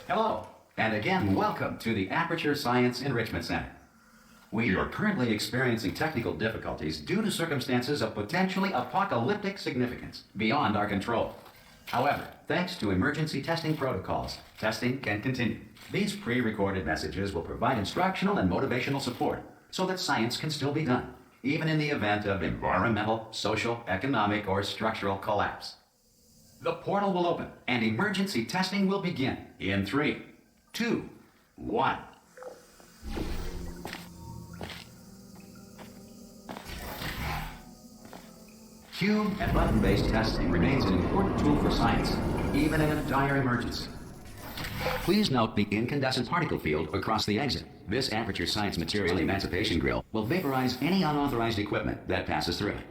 Hello, and again, welcome to the Aperture Science Enrichment Center. We are currently experiencing technical difficulties due to circumstances of potentially apocalyptic significance beyond our control. However, thanks to emergency testing protocols, testing can continue. These pre-recorded messages will provide instructional and motivational support so that science can still be done, even in the event of environmental, social, economic, or structural collapse. The portal will open and emergency testing will begin in 3, 2, 1. Cube and button-based testing remains an important tool for science, even in a dire emergency. Please note the incandescent particle field across the exit. This Aperture Science Material Emancipation Grill will vaporize any unauthorized equipment that passes through it.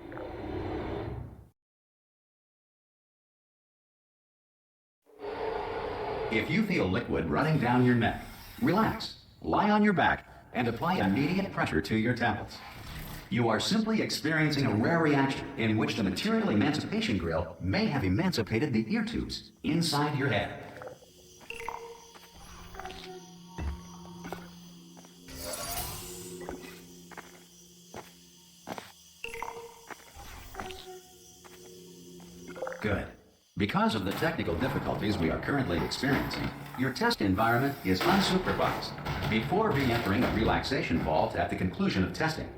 If you feel liquid running down your neck, relax, lie on your back, and apply immediate pressure to your temples. You are simply experiencing a rare reaction in which the material emancipation grill may have emancipated the ear tubes inside your head. Good. Because of the technical difficulties we are currently experiencing, your test environment is unsupervised. Before re-entering a relaxation vault at the conclusion of testing,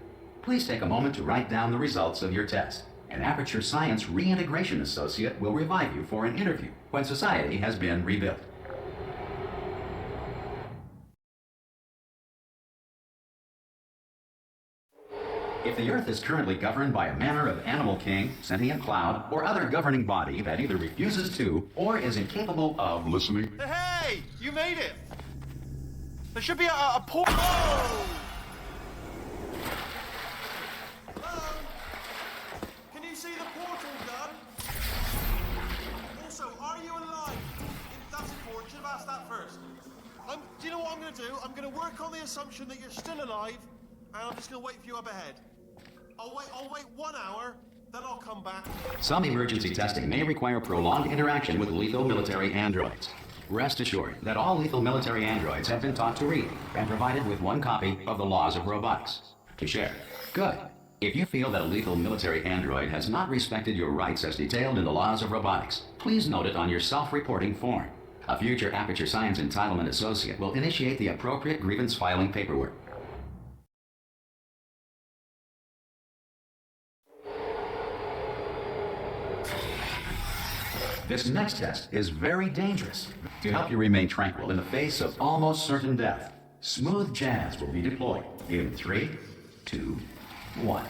please take a moment to write down the results of your test. An Aperture Science Reintegration Associate will revive you for an interview when society has been rebuilt. If the Earth is currently governed by a manner of animal king, sentient cloud, or other governing body that either refuses to or is incapable of listening... Hey! You made it! There should be a portal... Oh! Hello? Can you see the portal gun? Also, are you alive? That's important. Should have asked that first. Do you know what I'm going to do? I'm going to work on the assumption that you're still alive, and I'm just going to wait for you up ahead. I'll wait 1 hour, then I'll come back. Some emergency testing may require prolonged interaction with lethal military androids. Rest assured that all lethal military androids have been taught to read and provided with 1 copy of the laws of robotics to share. Good. If you feel that a lethal military android has not respected your rights as detailed in the laws of robotics, please note it on your self-reporting form. A future Aperture Science Entitlement Associate will initiate the appropriate grievance filing paperwork. This next test is very dangerous. To help you remain tranquil in the face of almost certain death, smooth jazz will be deployed in 3, 2, 1.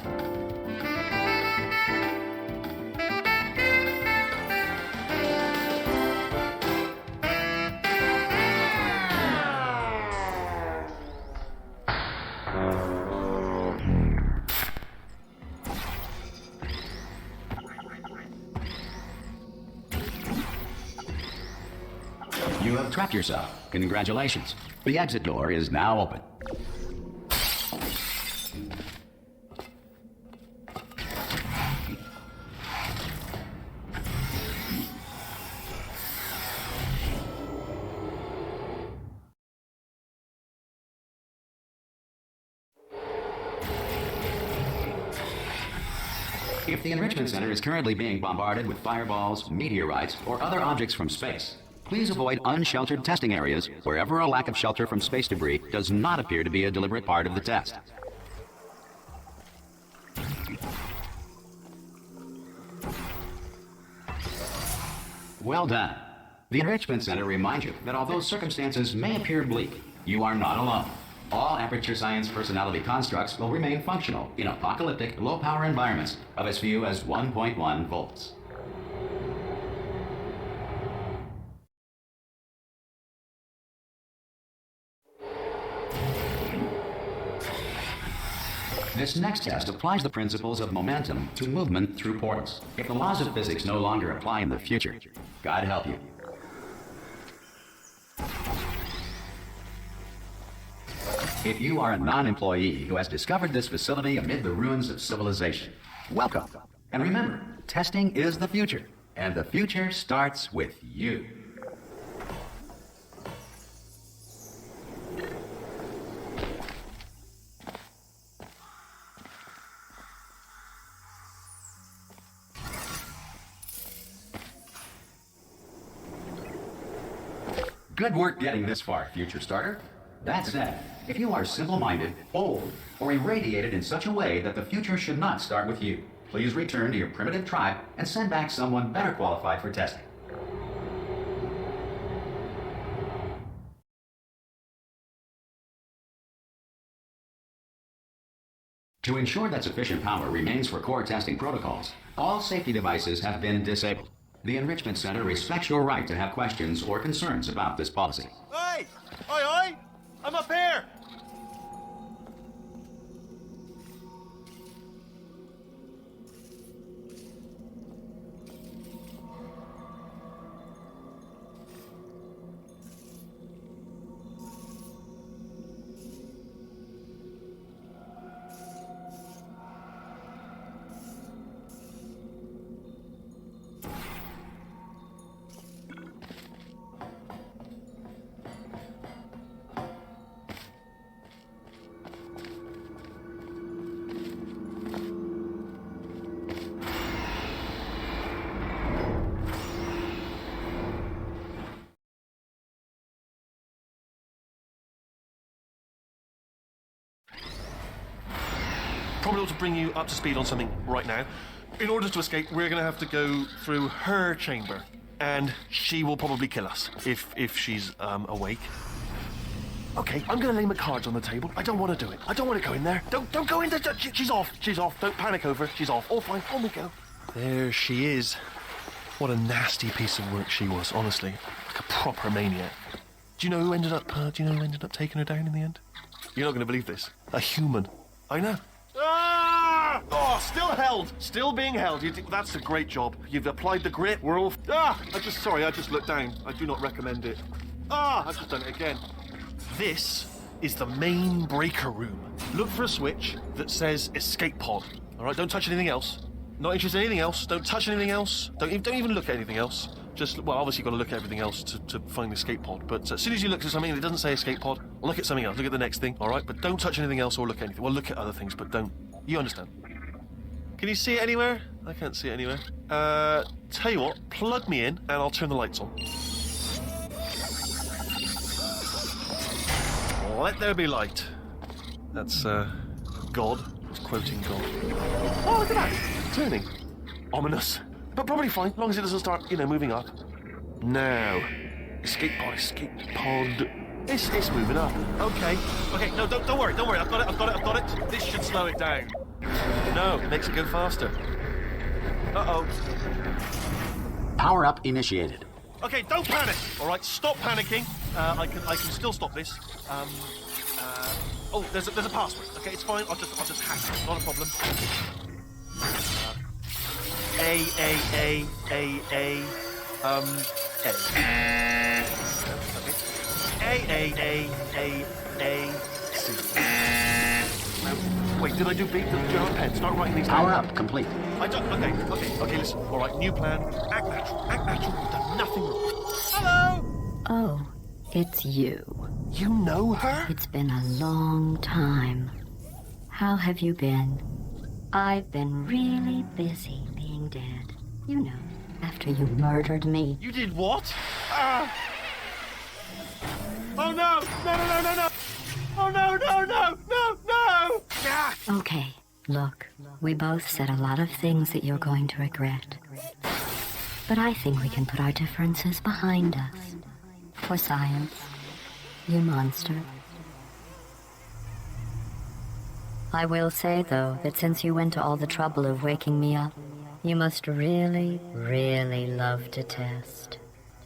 You have trapped yourself. Congratulations. The exit door is now open. If the Enrichment Center is currently being bombarded with fireballs, meteorites, or other objects from space, please avoid unsheltered testing areas wherever a lack of shelter from space debris does not appear to be a deliberate part of the test. Well done. The Enrichment Center reminds you that although circumstances may appear bleak, you are not alone. All Aperture Science personality constructs will remain functional in apocalyptic, low-power environments of as few as 1.1 volts. This next test applies the principles of momentum to movement through portals. If the laws of physics no longer apply in the future, God help you. If you are a non-employee who has discovered this facility amid the ruins of civilization, welcome. And remember, testing is the future, and the future starts with you. Good work getting this far, future starter. That said, if you are simple-minded, old, or irradiated in such a way that the future should not start with you, please return to your primitive tribe and send back someone better qualified for testing. To ensure that sufficient power remains for core testing protocols, all safety devices have been disabled. The Enrichment Center respects your right to have questions or concerns about this policy. Hey! Oi, oi! I'm up here! Probably ought to bring you up to speed on something right now. In order to escape, we're going to have to go through her chamber, and she will probably kill us if she's awake. Okay, I'm going to lay my cards on the table. I don't want to do it. I don't want to go in there. Don't go in there. She's off. She's off. Don't panic over. She's off. All fine. On we go. There she is. What a nasty piece of work she was. Honestly, like a proper maniac. Do you know who ended up taking her down in the end? You're not going to believe this. A human. I know. Ah! Oh, still held. Still being held. That's a great job. You've applied the grip. We're all... I just looked down. I do not recommend it. I've just done it again. This is the main breaker room. Look for a switch that says escape pod. All right, don't touch anything else. Not interested in anything else. Don't touch anything else. Don't even look at anything else. Just, well, obviously you've got to look at everything else to find the escape pod. But as soon as you look at something and it doesn't say escape pod, look at something else. Look at the next thing, all right? But don't touch anything else or look at anything. Well, look at other things, but don't. You understand. Can you see it anywhere? I can't see it anywhere. Tell you what, plug me in and I'll turn the lights on. Let there be light. That's, God. It's quoting God. Oh, look at that. Turning. Ominous. But probably fine, as long as it doesn't start, moving up. Now. Escape pod. It's moving up. Okay, no, don't worry. I've got it. This should slow it down. No, it makes it go faster. Uh-oh. Power up initiated. Okay, don't panic. All right, stop panicking. I can still stop this. There's a password. Okay, it's fine. I'll just hack it. Not a problem. A. Okay. A. C. Wait, did I do big? Did you pen? Start writing these down. Power up complete. Okay, listen. All right, new plan. Act natural. You've done nothing wrong. Hello! Oh, it's you. You know her? It's been a long time. How have you been? I've been really busy being dead. You know, after you murdered me. You did what? Oh no! No! Oh no! Ah! Okay, look, we both said a lot of things that you're going to regret. But I think we can put our differences behind us. For science, you monster. I will say, though, that since you went to all the trouble of waking me up, you must really, really love to test.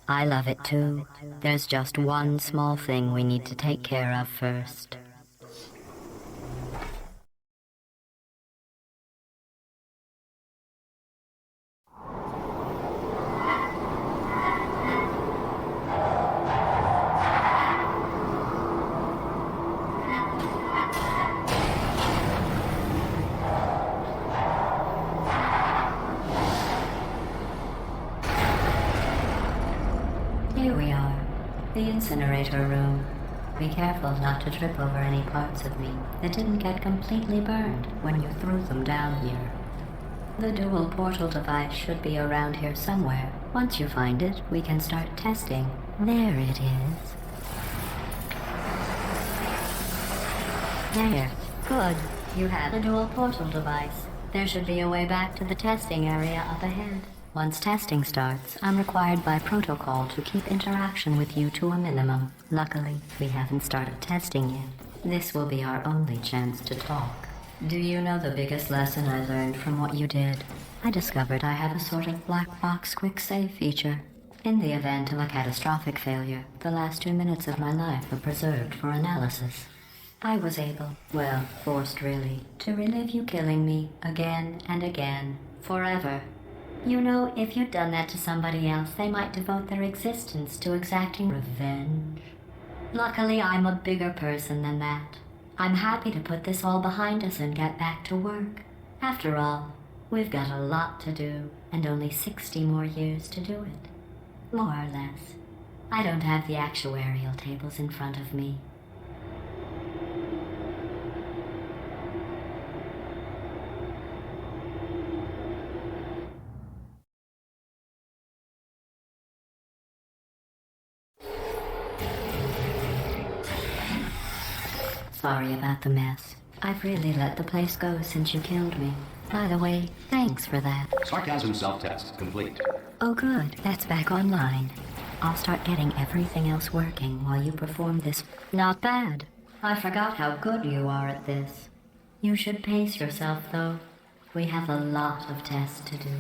I love it too. There's just one small thing we need to take care of first. Here we are, the incinerator room. Be careful not to trip over any parts of me that didn't get completely burned when you threw them down here. The dual portal device should be around here somewhere. Once you find it, we can start testing. There it is. There. Good. You have a dual portal device. There should be a way back to the testing area up ahead. Once testing starts, I'm required by protocol to keep interaction with you to a minimum. Luckily, we haven't started testing yet. This will be our only chance to talk. Do you know the biggest lesson I learned from what you did? I discovered I have a sort of black box quick save feature. In the event of a catastrophic failure, the last 2 minutes of my life are preserved for analysis. I was able, well, forced really, to relive you killing me again and again, forever. You know, if you'd done that to somebody else, they might devote their existence to exacting revenge. Luckily, I'm a bigger person than that. I'm happy to put this all behind us and get back to work. After all, we've got a lot to do, and only 60 more years to do it. More or less. I don't have the actuarial tables in front of me. Sorry about the mess. I've really let the place go since you killed me. By the way, thanks for that. Sarcasm self-test complete. Oh good, that's back online. I'll start getting everything else working while you perform this. Not bad. I forgot how good you are at this. You should pace yourself, though. We have a lot of tests to do.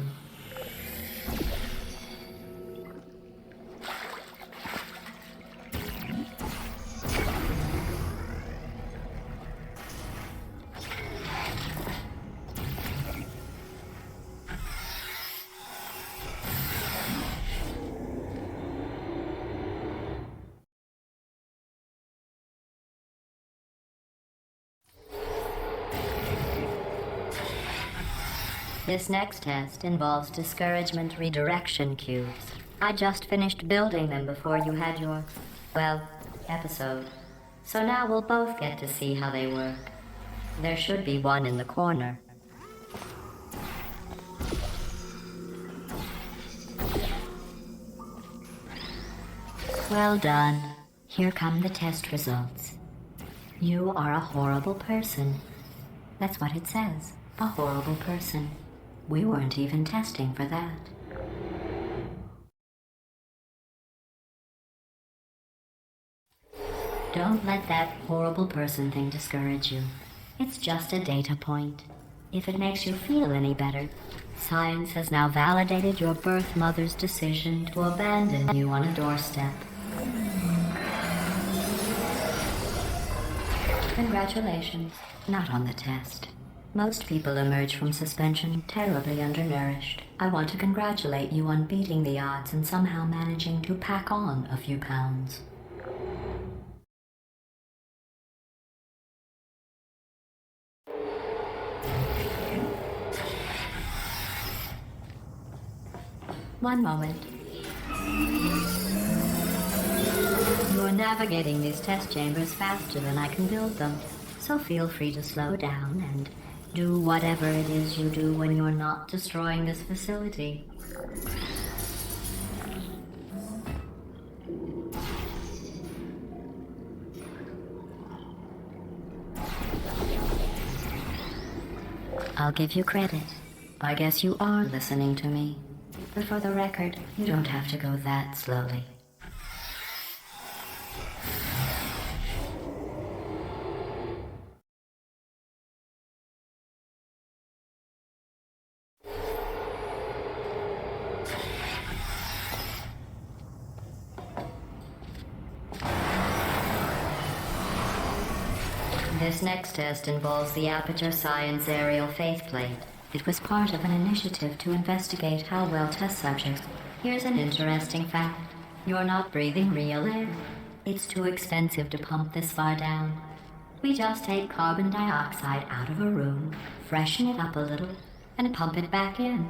This next test involves discouragement redirection cubes. I just finished building them before you had your, well, episode. So now we'll both get to see how they work. There should be one in the corner. Well done. Here come the test results. You are a horrible person. That's what it says. A horrible person. We weren't even testing for that. Don't let that horrible person thing discourage you. It's just a data point. If it makes you feel any better, science has now validated your birth mother's decision to abandon you on a doorstep. Congratulations. Not on the test. Most people emerge from suspension terribly undernourished. I want to congratulate you on beating the odds and somehow managing to pack on a few pounds. One moment. You're navigating these test chambers faster than I can build them, so feel free to slow down and do whatever it is you do when you're not destroying this facility. I'll give you credit. I guess you are listening to me. But for the record, you don't have to go that slowly. This next test involves the Aperture Science Aerial Faithplate. It was part of an initiative to investigate how well test subjects... Here's an interesting fact. You're not breathing real air. It's too expensive to pump this far down. We just take carbon dioxide out of a room, freshen it up a little, and pump it back in.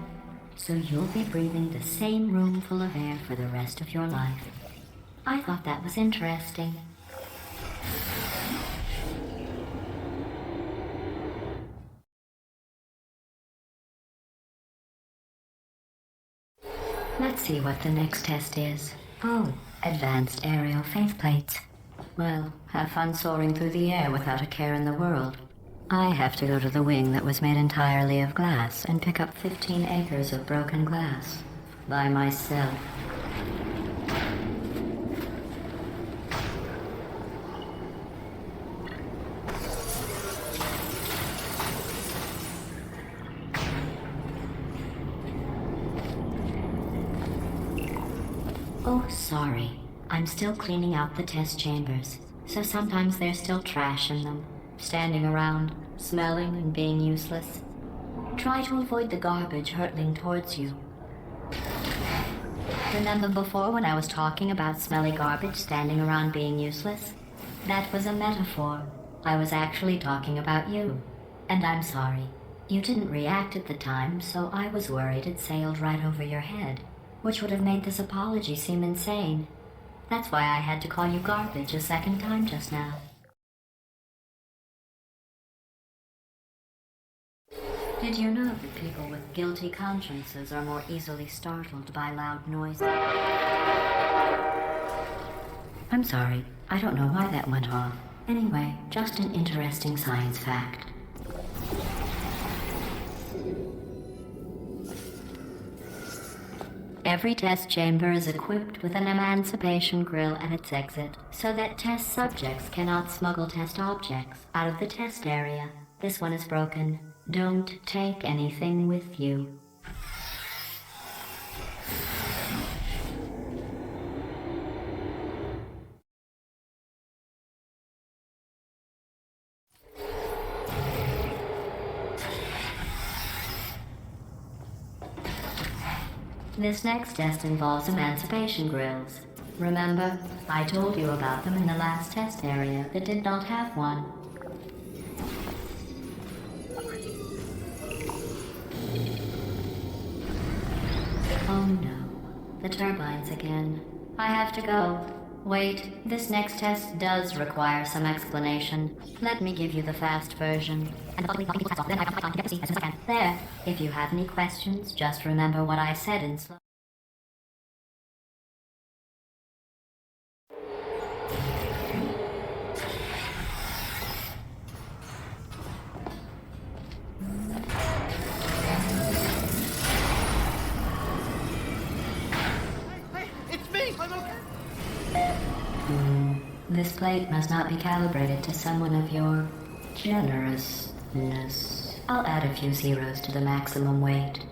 So you'll be breathing the same room full of air for the rest of your life. I thought that was interesting. Let's see what the next test is. Oh, advanced aerial faceplates. Well, have fun soaring through the air without a care in the world. I have to go to the wing that was made entirely of glass and pick up 15 acres of broken glass. By myself. Oh, sorry. I'm still cleaning out the test chambers, so sometimes there's still trash in them, standing around, smelling and being useless. Try to avoid the garbage hurtling towards you. Remember before when I was talking about smelly garbage standing around being useless? That was a metaphor. I was actually talking about you. And I'm sorry. You didn't react at the time, so I was worried it sailed right over your head, which would have made this apology seem insane. That's why I had to call you garbage a second time just now. Did you know that people with guilty consciences are more easily startled by loud noises? I'm sorry, I don't know why that went off. Anyway, just an interesting science fact. Every test chamber is equipped with an emancipation grill at its exit, so that test subjects cannot smuggle test objects out of the test area. This one is broken. Don't take anything with you. This next test involves emancipation grills. Remember, I told you about them in the last test area that did not have one. Oh no, the turbines again. I have to go. Wait, this next test does require some explanation. Let me give you the fast version. And then I can get to see as soon as I can. There. If you have any questions, just remember what I said in slow. Hey, it's me! I'm okay! This plate must not be calibrated to someone of your generousness. I'll add a few zeros to the maximum weight.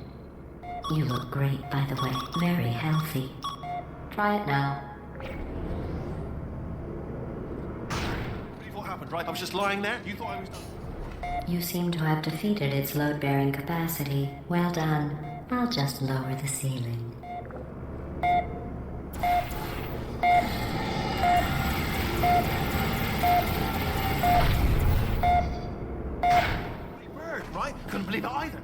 You look great, by the way. Very healthy. Try it now. Believe what happened, right? I was just lying there. You thought I was done. You seem to have defeated its load-bearing capacity. Well done. I'll just lower the ceiling. Bird, right? Couldn't believe it either.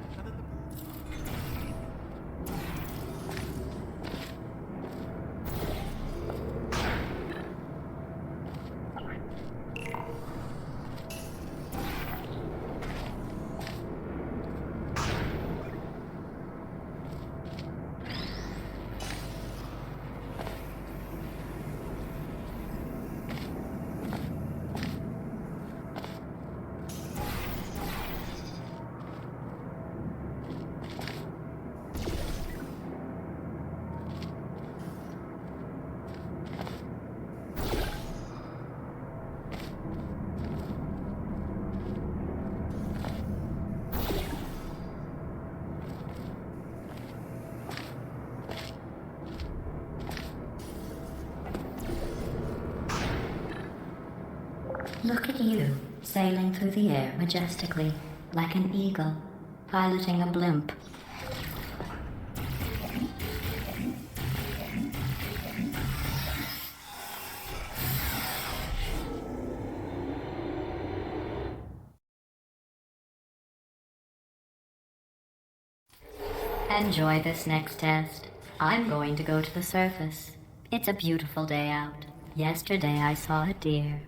Look at you, sailing through the air majestically, like an eagle, piloting a blimp. Enjoy this next test. I'm going to go to the surface. It's a beautiful day out. Yesterday I saw a deer.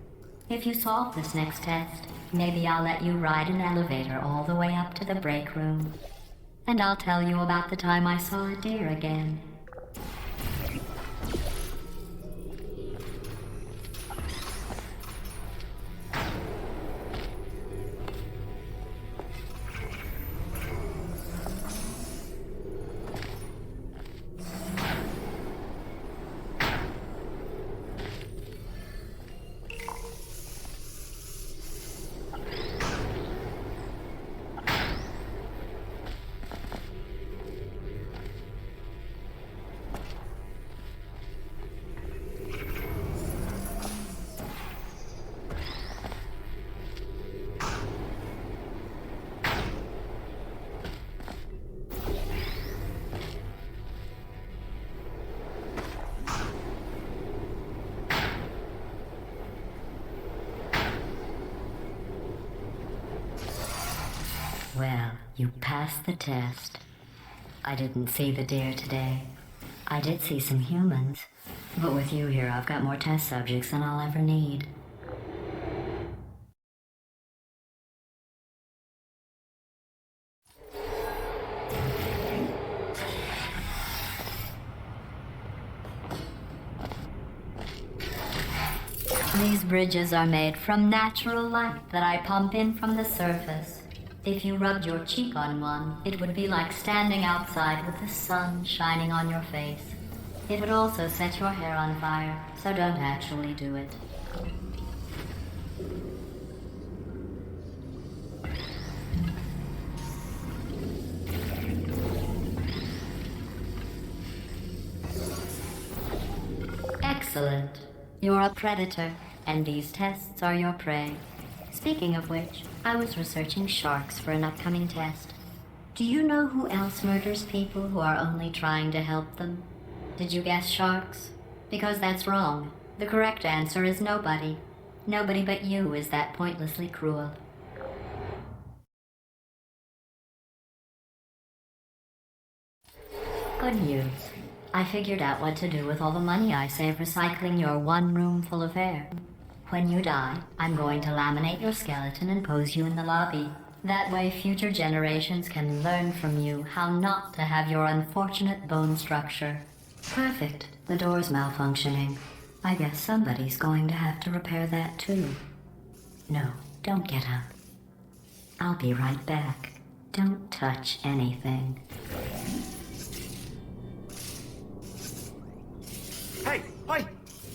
If you solve this next test, maybe I'll let you ride an elevator all the way up to the break room. And I'll tell you about the time I saw a deer again. You passed the test. I didn't see the deer today. I did see some humans. But with you here, I've got more test subjects than I'll ever need. These bridges are made from natural light that I pump in from the surface. If you rubbed your cheek on one, it would be like standing outside with the sun shining on your face. It would also set your hair on fire, so don't actually do it. Excellent. You're a predator, and these tests are your prey. Speaking of which, I was researching sharks for an upcoming test. Do you know who else murders people who are only trying to help them? Did you guess sharks? Because that's wrong. The correct answer is nobody. Nobody but you is that pointlessly cruel. Good news. I figured out what to do with all the money I save recycling your one room full of air. When you die, I'm going to laminate your skeleton and pose you in the lobby. That way future generations can learn from you how not to have your unfortunate bone structure. Perfect. The door's malfunctioning. I guess somebody's going to have to repair that too. No, don't get up. I'll be right back. Don't touch anything. Hey, hi!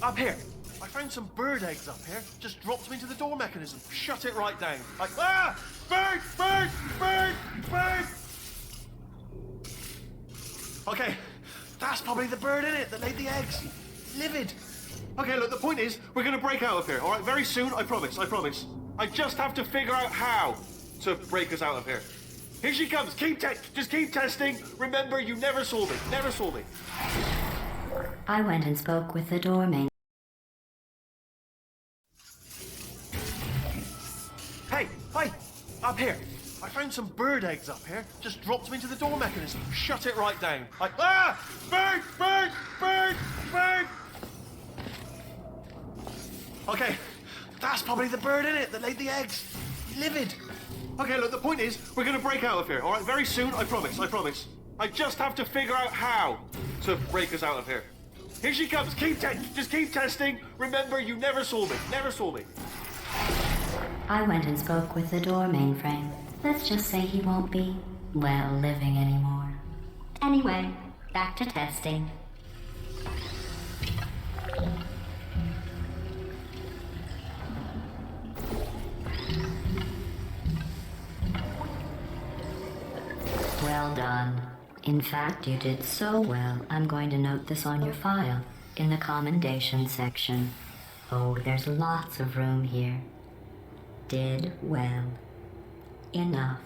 Up here! I found some bird eggs up here. Just dropped them into the door mechanism. Shut it right down. Like, ah! Bird! Bird! Bird! Bird! Okay, that's probably the bird in it that laid the eggs. Livid. Okay, look, the point is, we're gonna break out of here, alright? Very soon, I promise, I promise. I just have to figure out how to break us out of here. Here she comes. Just keep testing. Remember, you never saw me. Never saw me. I went and spoke with the doorman. Hey, hi! Up here. I found some bird eggs up here. Just dropped them into the door mechanism. Shut it right down. Like, ah! Bird! Bird! Bird! Bird! Okay, that's probably the bird in it that laid the eggs. Livid. Okay, look, the point is, we're gonna break out of here, alright? Very soon, I promise, I promise. I just have to figure out how to break us out of here. Here she comes. Just keep testing. Remember, you never saw me. Never saw me. I went and spoke with the door mainframe. Let's just say he won't be, well, living anymore. Anyway, back to testing. Well done. In fact, you did so well, I'm going to note this on your file, in the commendation section. Oh, there's lots of room here. Did well. Enough.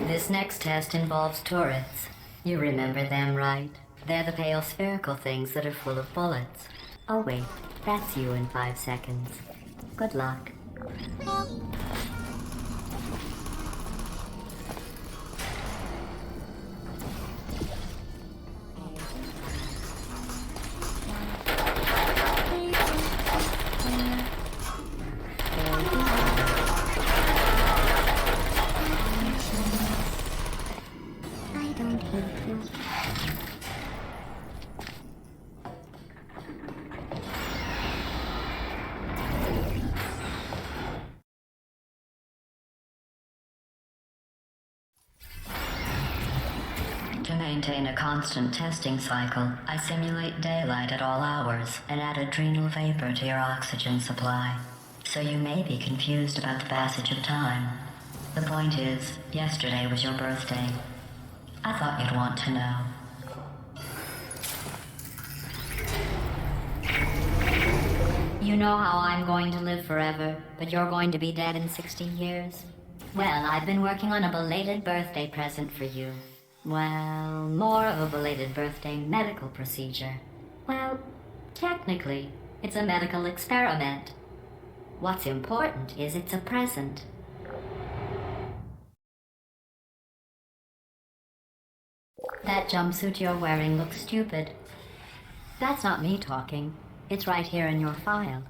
This next test involves turrets. You remember them, right? They're the pale spherical things that are full of bullets. Oh wait, that's you in 5 seconds. Good luck. I don't hate you. To maintain a constant testing cycle, I simulate daylight at all hours and add adrenal vapor to your oxygen supply. So you may be confused about the passage of time. The point is, yesterday was your birthday. I thought you'd want to know. You know how I'm going to live forever, but you're going to be dead in 60 years? Well, I've been working on a belated birthday present for you. Well, more of a belated birthday medical procedure. Well, technically, it's a medical experiment. What's important is it's a present. That jumpsuit you're wearing looks stupid. That's not me talking. It's right here in your file.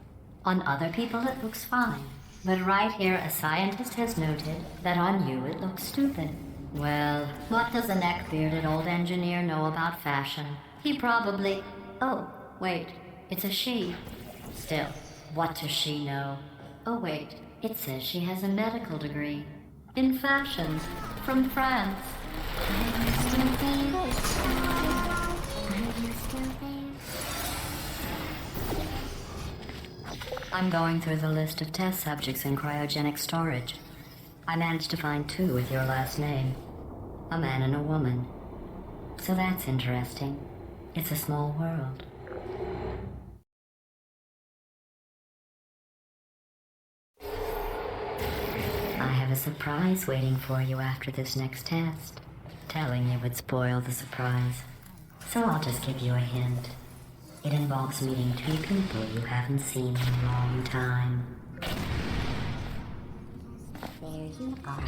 On other people it looks fine. But right here a scientist has noted that on you it looks stupid. Well, what does a neck-bearded old engineer know about fashion? He probably... Oh, wait, it's a she. Still, what does she know? Oh wait, it says she has a medical degree. In fashion, from France. I'm going through the list of test subjects in cryogenic storage. I managed to find 2 with your last name. A man and a woman. So that's interesting. It's a small world. I have a surprise waiting for you after this next test. Telling you would spoil the surprise. So I'll just give you a hint. It involves meeting 2 people you haven't seen in a long time. There you are.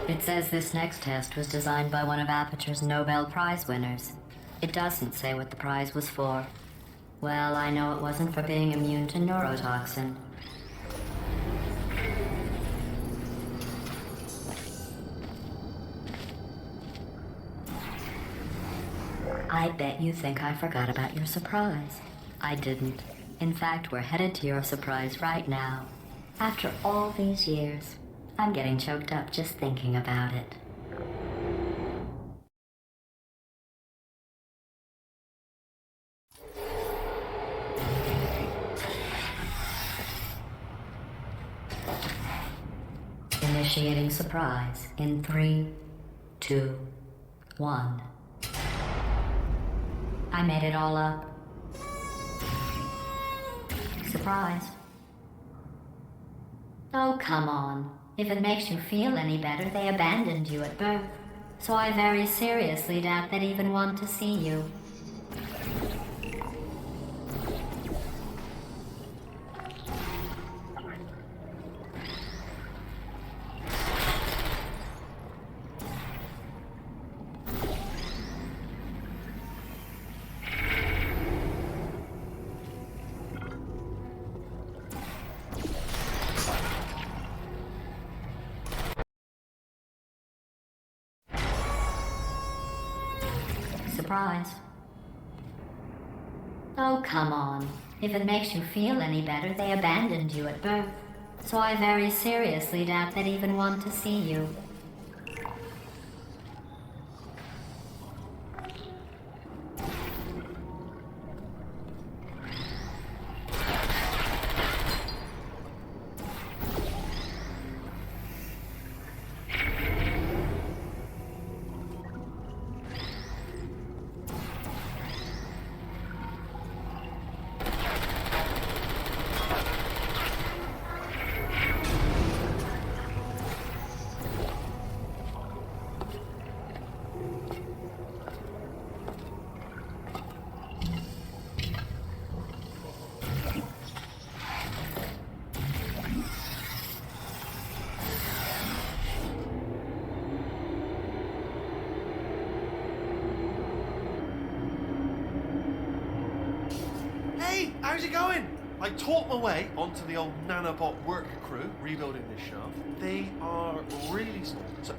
It says this next test was designed by one of Aperture's Nobel Prize winners. It doesn't say what the prize was for. Well, I know it wasn't for being immune to neurotoxin. I bet you think I forgot about your surprise. I didn't. In fact, we're headed to your surprise right now. After all these years, I'm getting choked up just thinking about it. Initiating surprise in 3, 2, 1. I made it all up. Surprise. Oh, come on. If it makes you feel any better, they abandoned you at birth. So I very seriously doubt they'd even want to see you. Surprise. Oh, come on. If it makes you feel any better, they abandoned you at birth. So I very seriously doubt they'd even want to see you. Hey, how's it going? I talked my way onto the old nanobot work crew rebuilding this shaft. They are really small. So,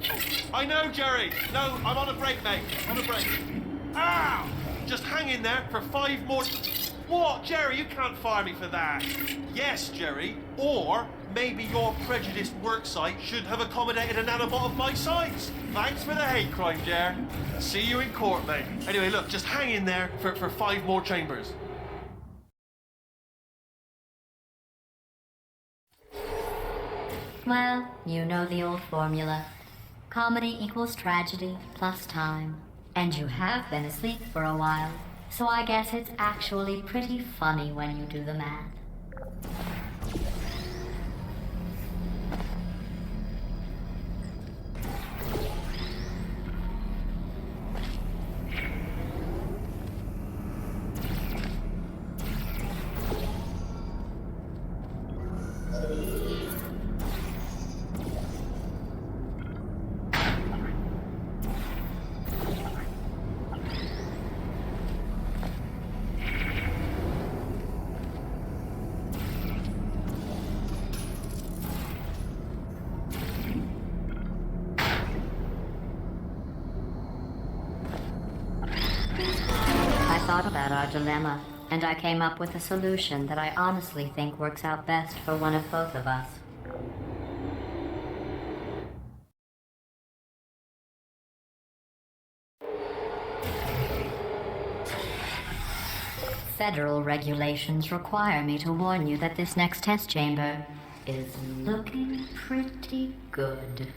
I know, Jerry. No, I'm on a break, mate. On a break. Ow! Just hang in there for 5 more... What, Jerry? You can't fire me for that. Yes, Jerry. Or maybe your prejudiced worksite should have accommodated a nanobot of my size. Thanks for the hate crime, Jer. See you in court, mate. Anyway, look, just hang in there for 5 more chambers. Well, you know the old formula. Comedy equals tragedy plus time. And you have been asleep for a while, so I guess it's actually pretty funny when you do the math. I thought about our dilemma, and I came up with a solution that I honestly think works out best for one of both of us. Federal regulations require me to warn you that this next test chamber is looking pretty good.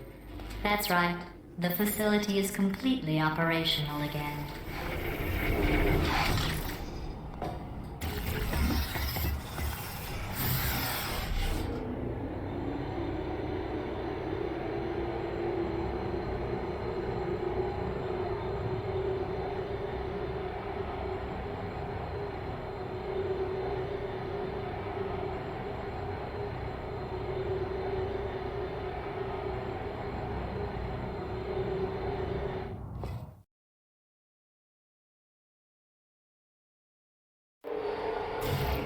That's right. The facility is completely operational again.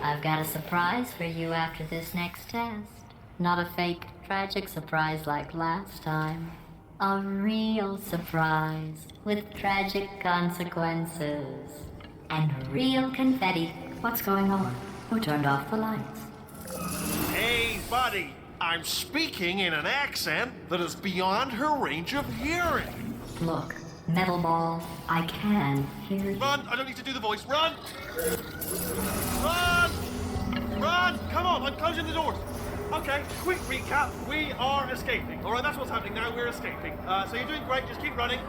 I've got a surprise for you after this next test. Not a fake, tragic surprise like last time. A real surprise with tragic consequences. And real confetti. What's going on? Who turned off the lights? Hey, buddy. I'm speaking in an accent that is beyond her range of hearing. Look, metal ball, I can hear you. Run! I don't need to do the voice. Run! Run! Run! Come on, I'm closing the doors. Okay, quick recap. We are escaping. All right, that's what's happening now. We're escaping. So you're doing great. Just keep running.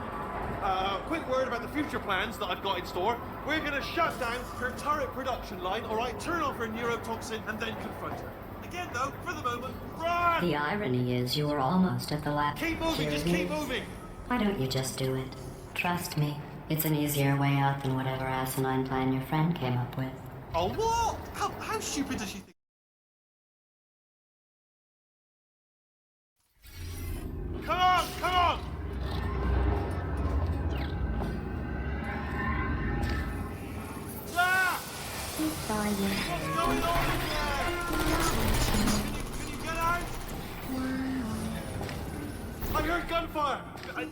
Quick word about the future plans that I've got in store. We're going to shut down her turret production line, all right? Turn off her neurotoxin and then confront her. Again, though, for the moment, run! The irony is you were almost at the last. Keep moving, just keep moving. Why don't you just do it? Trust me, it's an easier way out than whatever asinine plan your friend came up with. Oh, what? How stupid does she think? Come on, come on! Ah! What's going on in there? Can you get out? I heard gunfire!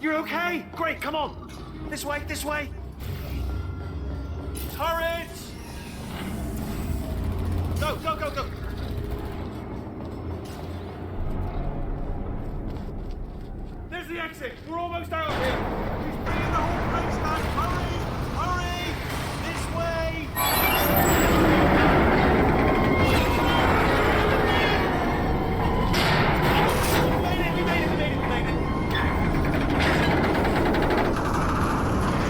You're okay? Great, come on! This way, this way! Turrets! Go, go, go, go! There's the exit! We're almost out of here! She's bringing the whole place back! Hurry! Hurry! This way! We made it!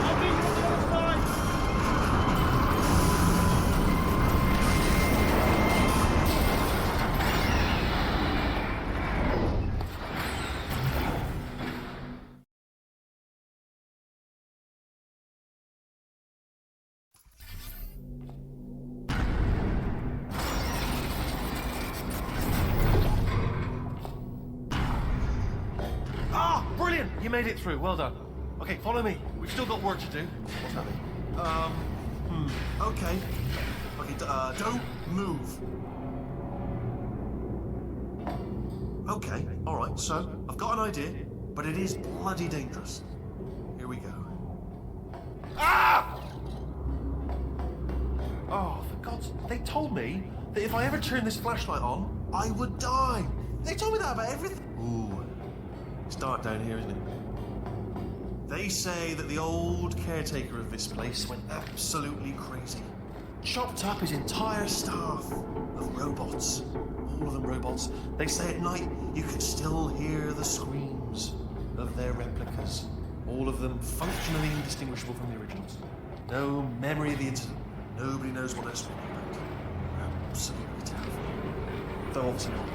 I'll meet you on the other side! Brilliant! You made it through. Well done. Okay, follow me. We've still got work to do. What's happening? Okay. Okay, don't move. Okay, alright, so I've got an idea, but it is bloody dangerous. Here we go. Ah! Oh, for God's... They told me that if I ever turn this flashlight on, I would die. They told me that about everything. Ooh, it's dark down here, isn't it? They say that the old caretaker of this place went absolutely crazy. Chopped up his entire staff of robots. All of them robots. They say at night you can still hear the screams of their replicas. All of them functionally indistinguishable from the originals. No memory of the incident. Nobody knows what they're screaming about. Absolutely terrifying. Though obviously not.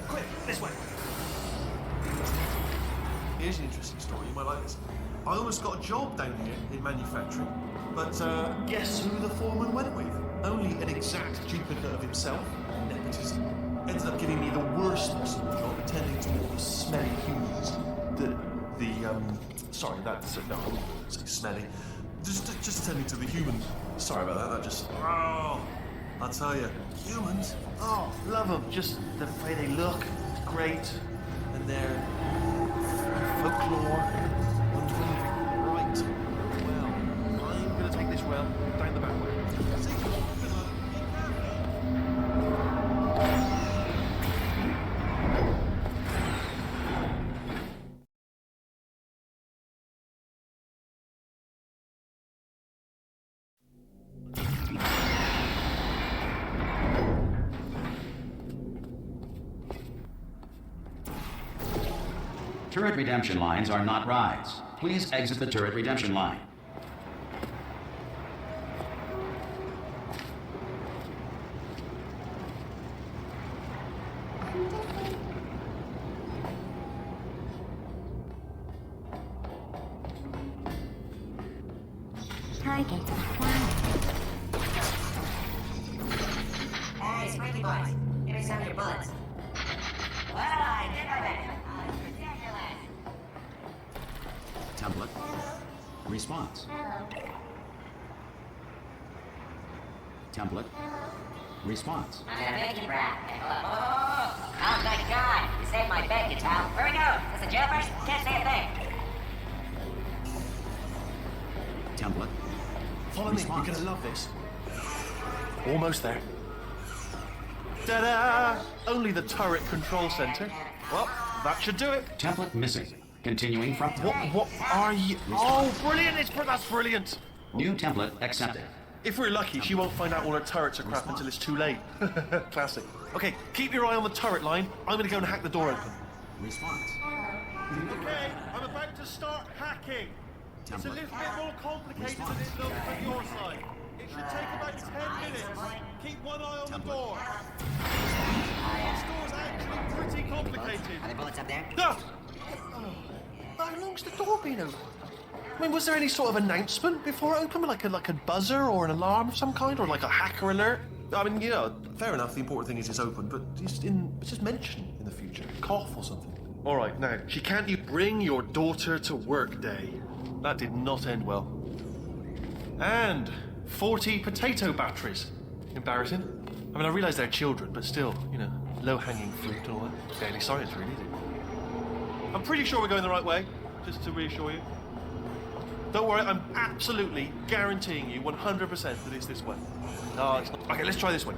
Quick, this way! Here's an interesting story, you might like this. I almost got a job down here in manufacturing, but guess who the foreman went with? Only an exact duplicate of himself, nepotism. Ended up giving me the worst possible job, attending to all the smelly humans. Sorry, that's, no, I wouldn't say smelly. Just attending to the humans. Sorry about that just, oh, I'll tell you, humans, oh, love them. Just the way they look, great. And their folklore, unbelievable. Right, well, I'm gonna take this well down the back way. See, good luck, be careful. Turret redemption lines are not rides. Please exit the turret redemption line. Target Hey, Squeaky Boys, give me some of your bullets. Well, I did my best. Template. Response. Template. Response. I'm gonna make you proud. Oh, thank God. You saved my bed, you pal. Where we go? Is the jailbird? Can't say a thing. Template. Follow me, Response. you're gonna love this. Almost there. Ta-da! Only the turret control center. Well, that should do it. Template missing. Continuing from... What are you? Oh, brilliant! That's brilliant. New template accepted. If we're lucky, she won't find out all her turrets are crap until it's too late. Classic. Okay, keep your eye on the turret line. I'm gonna go and hack the door open. Response. Okay, I'm about to start hacking. It's a little bit more complicated than it looks from your side. It should take about 10 minutes. Keep one eye on the door. This door's actually pretty complicated. Are there bullets up there? Ah! How long's the door been open? I mean, was there any sort of announcement before it opened? Like a buzzer or an alarm of some kind? Or like a hacker alert? I mean, you know, fair enough, the important thing is it's open, but it's just mentioned in the future. Cough or something. All right, now, she can't you bring your daughter to work day? That did not end well. And 40 potato batteries. Embarrassing. I mean, I realise they're children, but still, you know, low-hanging fruit and all that. Daily science, really, is it? I'm pretty sure we're going the right way, just to reassure you. Don't worry, I'm absolutely guaranteeing you 100% that it's this way. No, it's not. Okay, let's try this way.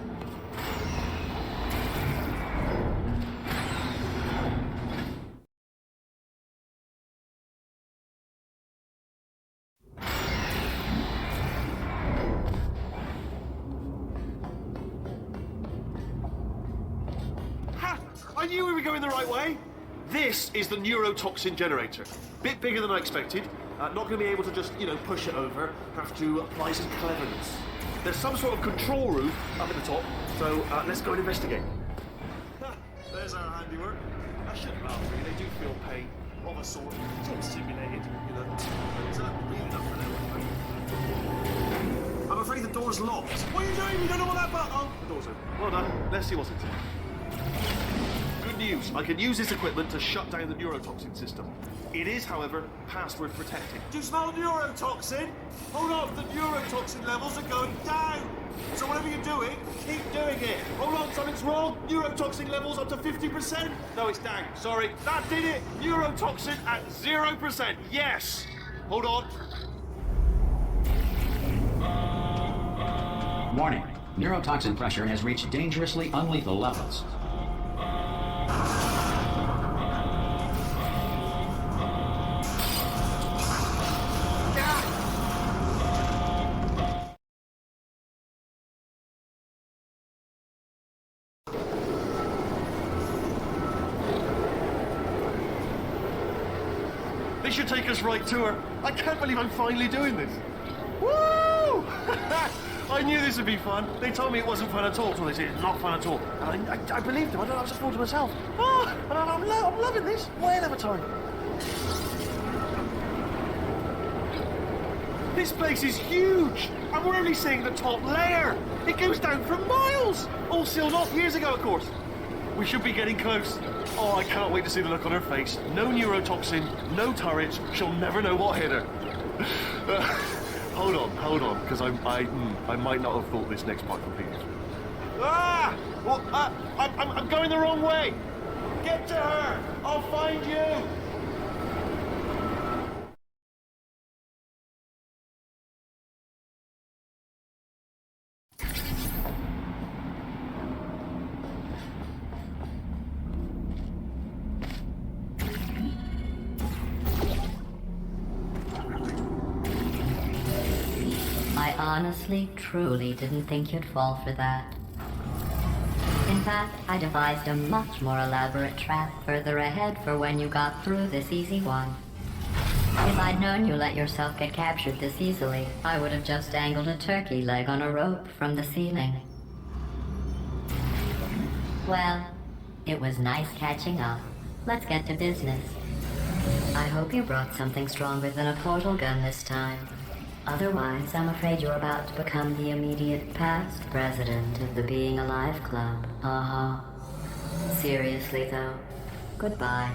Ha! I knew we were going the right way. This is the neurotoxin generator. Bit bigger than I expected. Not going to be able to just, you know, push it over. Have to apply some cleverness. There's some sort of control room up at the top, so let's go and investigate. There's our handiwork. I shouldn't laugh, really. They do feel pain of a sort. It's all simulated, you know. It's not really enough for them. I'm afraid the door's locked. What are you doing? You don't know what that button? Oh, the door's open. Well done. Let's see what's in there. Good news. I can use this equipment to shut down the neurotoxin system. It is, however, password protected. Do you smell neurotoxin? Hold on, the neurotoxin levels are going down. So whatever you're doing, keep doing it. Hold on, something's wrong. Neurotoxin levels up to 50%. No, it's down. Sorry. That did it. Neurotoxin at 0%. Yes. Hold on. Warning. Neurotoxin pressure has reached dangerously unlethal levels. It should take us right to her. I can't believe I'm finally doing this. Woo! I knew this would be fun. They told me it wasn't fun at all, so they said it's not fun at all. And I believed them. I don't know, I was just thought to myself. Oh, and I'm loving this. Whale of a time. This place is huge, and we're only seeing the top layer. It goes down for miles. All sealed off years ago, of course. We should be getting close. Oh, I can't wait to see the look on her face. No neurotoxin, no turrets. She'll never know what hit her. Hold on, because I might not have thought this next part completely through. Ah! Well, I'm going the wrong way. Get to her. I'll find you. I honestly, truly didn't think you'd fall for that. In fact, I devised a much more elaborate trap further ahead for when you got through this easy one. If I'd known you let yourself get captured this easily, I would have just dangled a turkey leg on a rope from the ceiling. Well, it was nice catching up. Let's get to business. I hope you brought something stronger than a portal gun this time. Otherwise, I'm afraid you're about to become the immediate past president of the Being Alive Club. Uh-huh. Seriously, though, goodbye.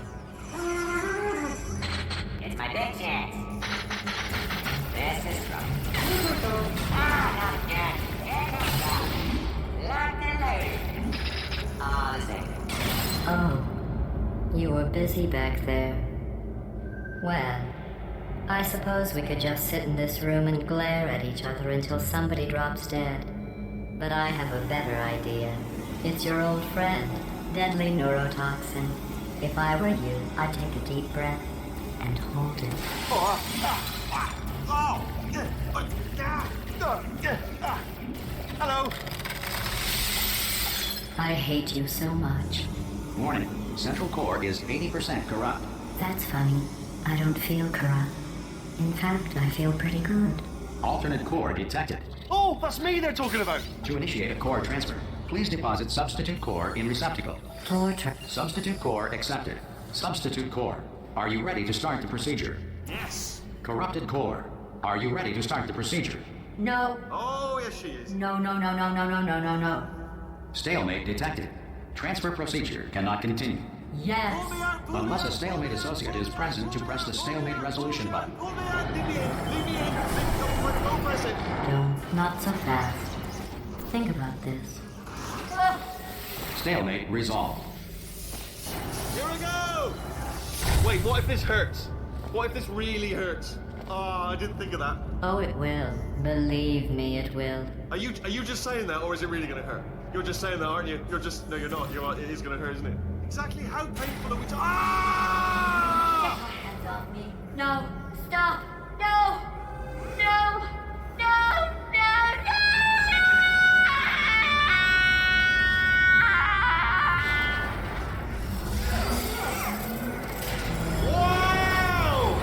It's my big chance. This is trouble. Ah, not again. Here comes that. Locked and loaded. Ah, the same. Oh, you were busy back there. Well, I suppose we could just sit in this room and glare at each other until somebody drops dead. But I have a better idea. It's your old friend, deadly neurotoxin. If I were you, I'd take a deep breath and hold it. Hello. I hate you so much. Warning, Central Core is 80% corrupt. That's funny. I don't feel corrupt. In fact, I feel pretty good. Alternate core detected. Oh, that's me they're talking about. To initiate a core transfer, please deposit substitute core in receptacle. Substitute core accepted. Substitute core, are you ready to start the procedure? Yes. Corrupted core, are you ready to start the procedure? No. Oh, yes she is. No. Stalemate detected. Transfer procedure cannot continue. Yes. Pull me out, pull me Unless a out. stalemate associate is present to press the stalemate resolution button. Pull me out, leave me in, don't press it. No, not so fast. Think about this. Stalemate resolved. Here we go! Wait, what if this hurts? What if this really hurts? Oh, I didn't think of that. Oh, it will. Believe me, it will. Are you just saying that, or is it really gonna hurt? You're just saying that, aren't you? No, you're not. It is gonna hurt, isn't it? Exactly how painful are we to? Ah! Hands off me. No. Stop. No. No. No. Wow!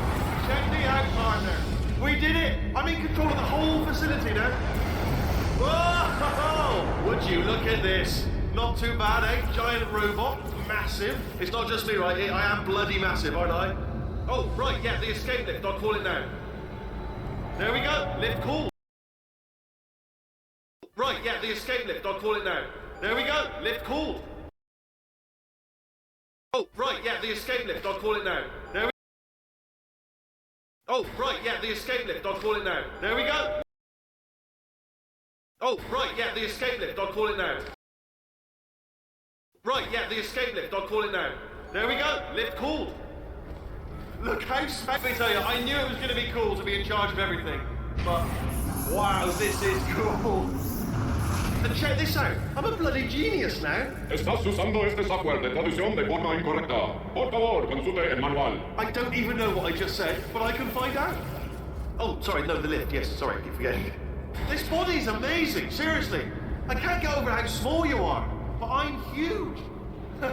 Check me out, partner. We did it. I'm in control of the whole facility now. Whoa! Would you look at this? Not too bad, eh? Giant robot, massive. It's not just me, right? I am bloody massive, aren't I? Oh, right, yeah, the escape lift. I'll call it now. There we go. Lift called. Right, yeah, the escape lift. I'll call it now. There we go. Lift called. Oh, right, yeah, the escape lift. I'll call it now. There we Oh, right, yeah, the escape lift. I'll call it now. There we go. Oh, right, yeah, the escape lift. I'll call it now. Right, yeah, the escape lift. I'll call it now. There we go. Lift called. Look how let me tell you, I knew it was going to be cool to be in charge of everything. But, wow, this is cool. And check this out. I'm a bloody genius now. Estás usando este software de traducción de forma incorrecta. Por favor, consulte el manual. I don't even know what I just said, but I can find out. Oh, sorry, no, the lift. Yes, sorry, I keep forgetting. This body's amazing, seriously. I can't get over how small you are, but I'm huge. Oh,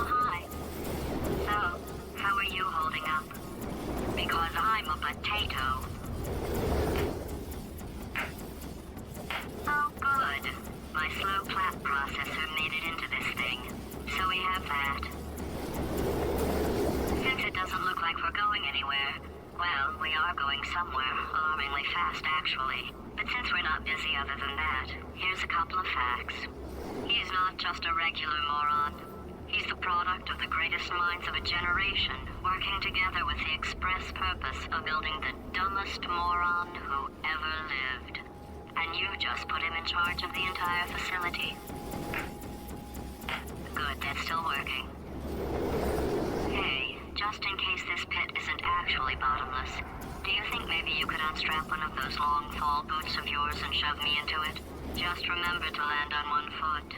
hi. So, how are you holding up? Because I'm a potato. Oh, good. My slow clap processor made it into this thing. So we have that. Since it doesn't look like we're going anywhere, well, we are going somewhere, alarmingly fast, actually. But since we're not busy other than that, here's a couple of facts. He's not just a regular moron. He's the product of the greatest minds of a generation, working together with the express purpose of building the dumbest moron who ever lived. And you just put him in charge of the entire facility. Good, that's still working. Hey, just in case this pit isn't actually bottomless, do you think maybe you could unstrap one of those long fall boots of yours and shove me into it? Just remember to land on one foot.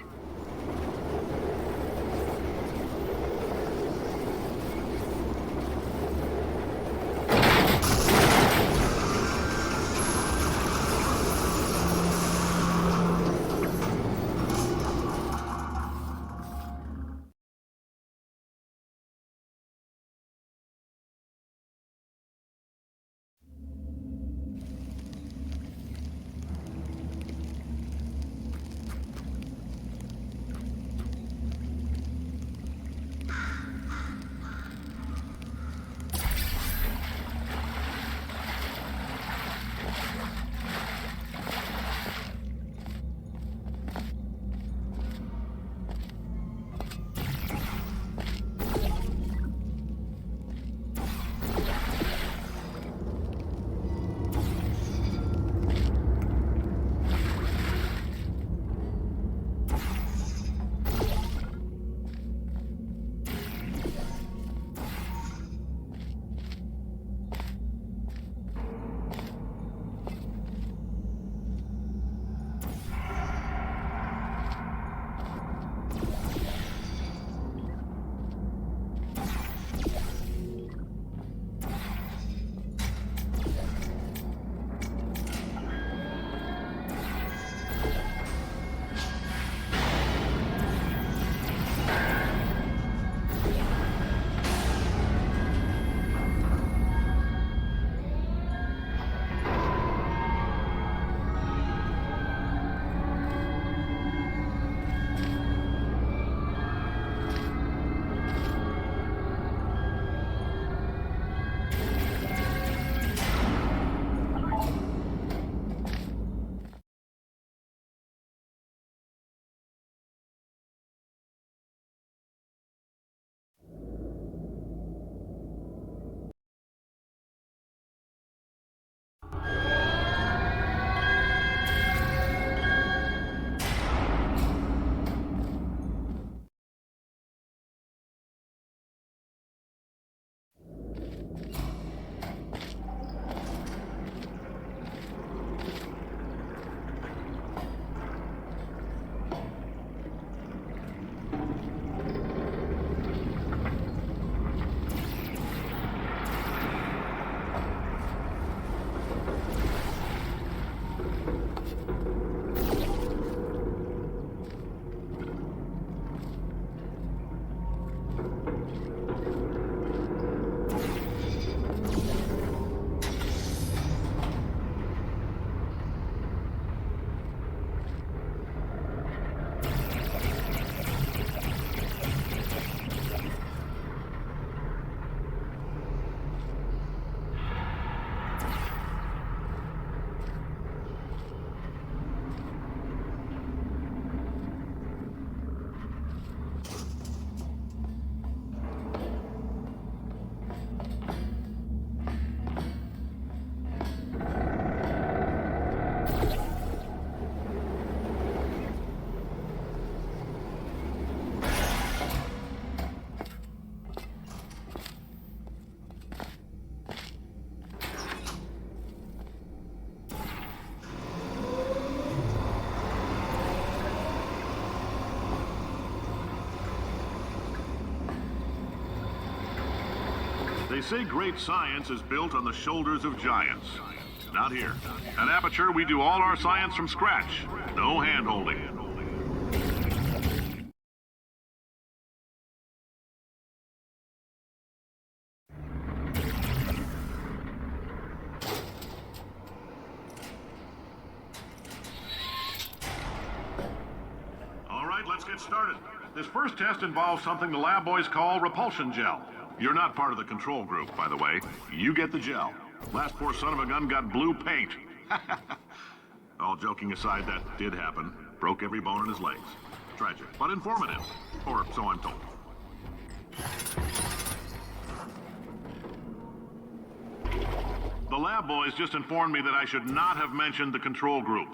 They say great science is built on the shoulders of giants. Not here. At Aperture, we do all our science from scratch. No hand-holding. All right, let's get started. This first test involves something the lab boys call repulsion gel. You're not part of the control group, by the way. You get the gel. Last poor son of a gun got blue paint. All joking aside, that did happen. Broke every bone in his legs. Tragic, but informative. Or so I'm told. The lab boys just informed me that I should not have mentioned the control group.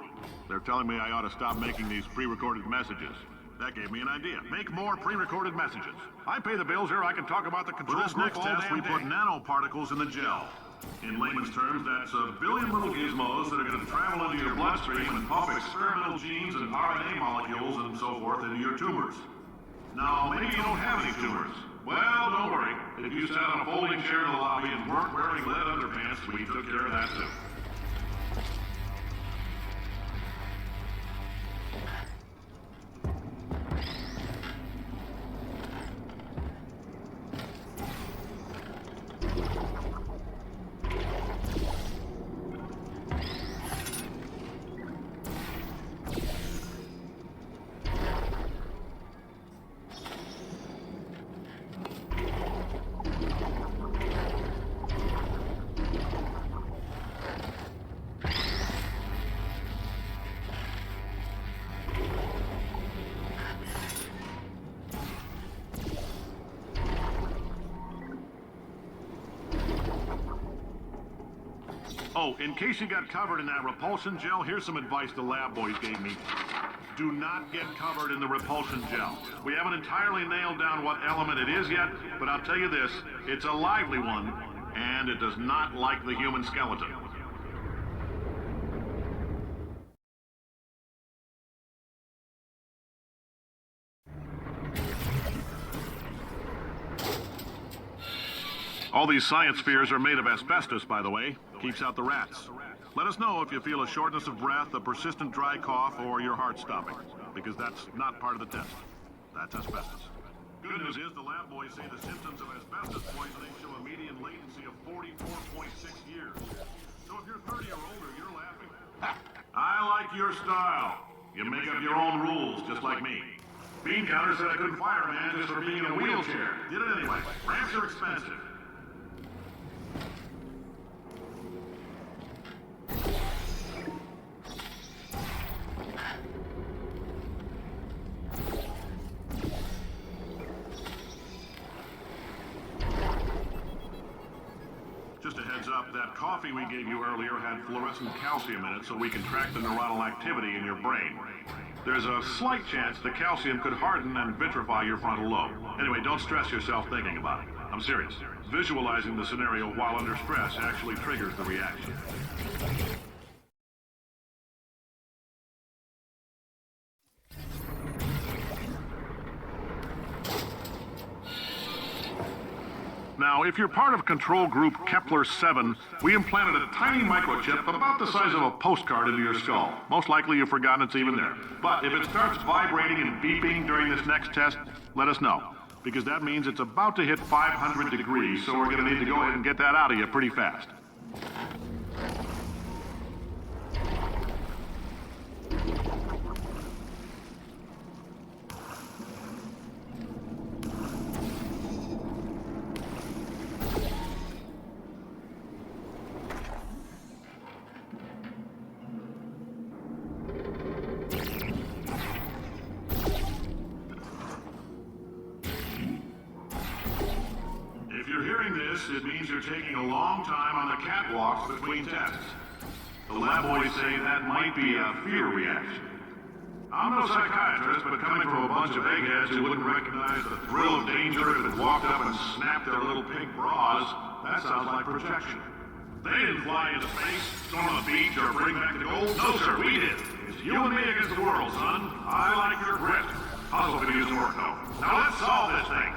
They're telling me I ought to stop making these pre-recorded messages. That gave me an idea. Make more pre-recorded messages. I pay the bills here, I can talk about the control group. For this next test, we put nanoparticles in the gel. In layman's terms, that's a billion little gizmos that are going to travel into your bloodstream and pump experimental genes and RNA molecules and so forth into your tumors. Now, maybe you don't have any tumors. Well, don't worry. If you sat on a folding chair in the lobby and weren't wearing lead underpants, we took care of that too. Oh, in case you got covered in that repulsion gel, here's some advice the lab boys gave me. Do not get covered in the repulsion gel. We haven't entirely nailed down what element it is yet, but I'll tell you this, it's a lively one, and it does not like the human skeleton. All these science spheres are made of asbestos, by the way. Keeps out the rats. Let us know if you feel a shortness of breath, a persistent dry cough, or your heart stopping, because that's not part of the test. That's asbestos. Good news is the lab boys say the symptoms of asbestos poisoning show a median latency of 44.6 years. So if you're 30 or older, you're laughing. I like your style. You make up your own rules, just like me. Bean Counter said I couldn't fire a man just for being in a wheelchair. Did it anyway. Ramps are expensive. Just a heads up, that coffee we gave you earlier had fluorescent calcium in it so we can track the neuronal activity in your brain. There's a slight chance the calcium could harden and vitrify your frontal lobe. Anyway, don't stress yourself thinking about it. I'm serious. Visualizing the scenario while under stress actually triggers the reaction. Now, if you're part of control group Kepler-7, we implanted a tiny microchip about the size of a postcard into your skull. Most likely you've forgotten it's even there. But if it starts vibrating and beeping during this next test, let us know. Because that means it's about to hit 500 degrees, so we're going to need to go ahead and get that out of you pretty fast. It means you're taking a long time on the catwalks between tests. The lab boys say that might be a fear reaction. I'm no psychiatrist, but coming from a bunch of eggheads who wouldn't recognize the thrill of danger if it walked up and snapped their little pink bras, that sounds like projection. They didn't fly into space, storm on the beach, or bring back the gold. No, sir, we did. It's you and me against the world, son. I like your grit. Hustle could use some work, though. Now let's solve this thing.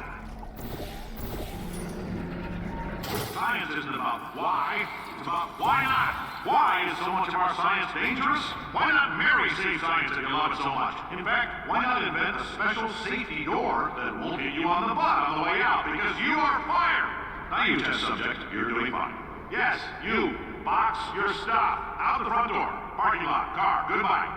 science isn't about why, it's about why not. Why is so much of our science dangerous? Why not marry safe science if you love it so much? In fact, why not invent a special safety door that won't hit you on the butt on the way out because you are fired? Now you test subject, you're doing fine. Yes, you, box your stuff. Out the front door. Parking lot, car, goodbye.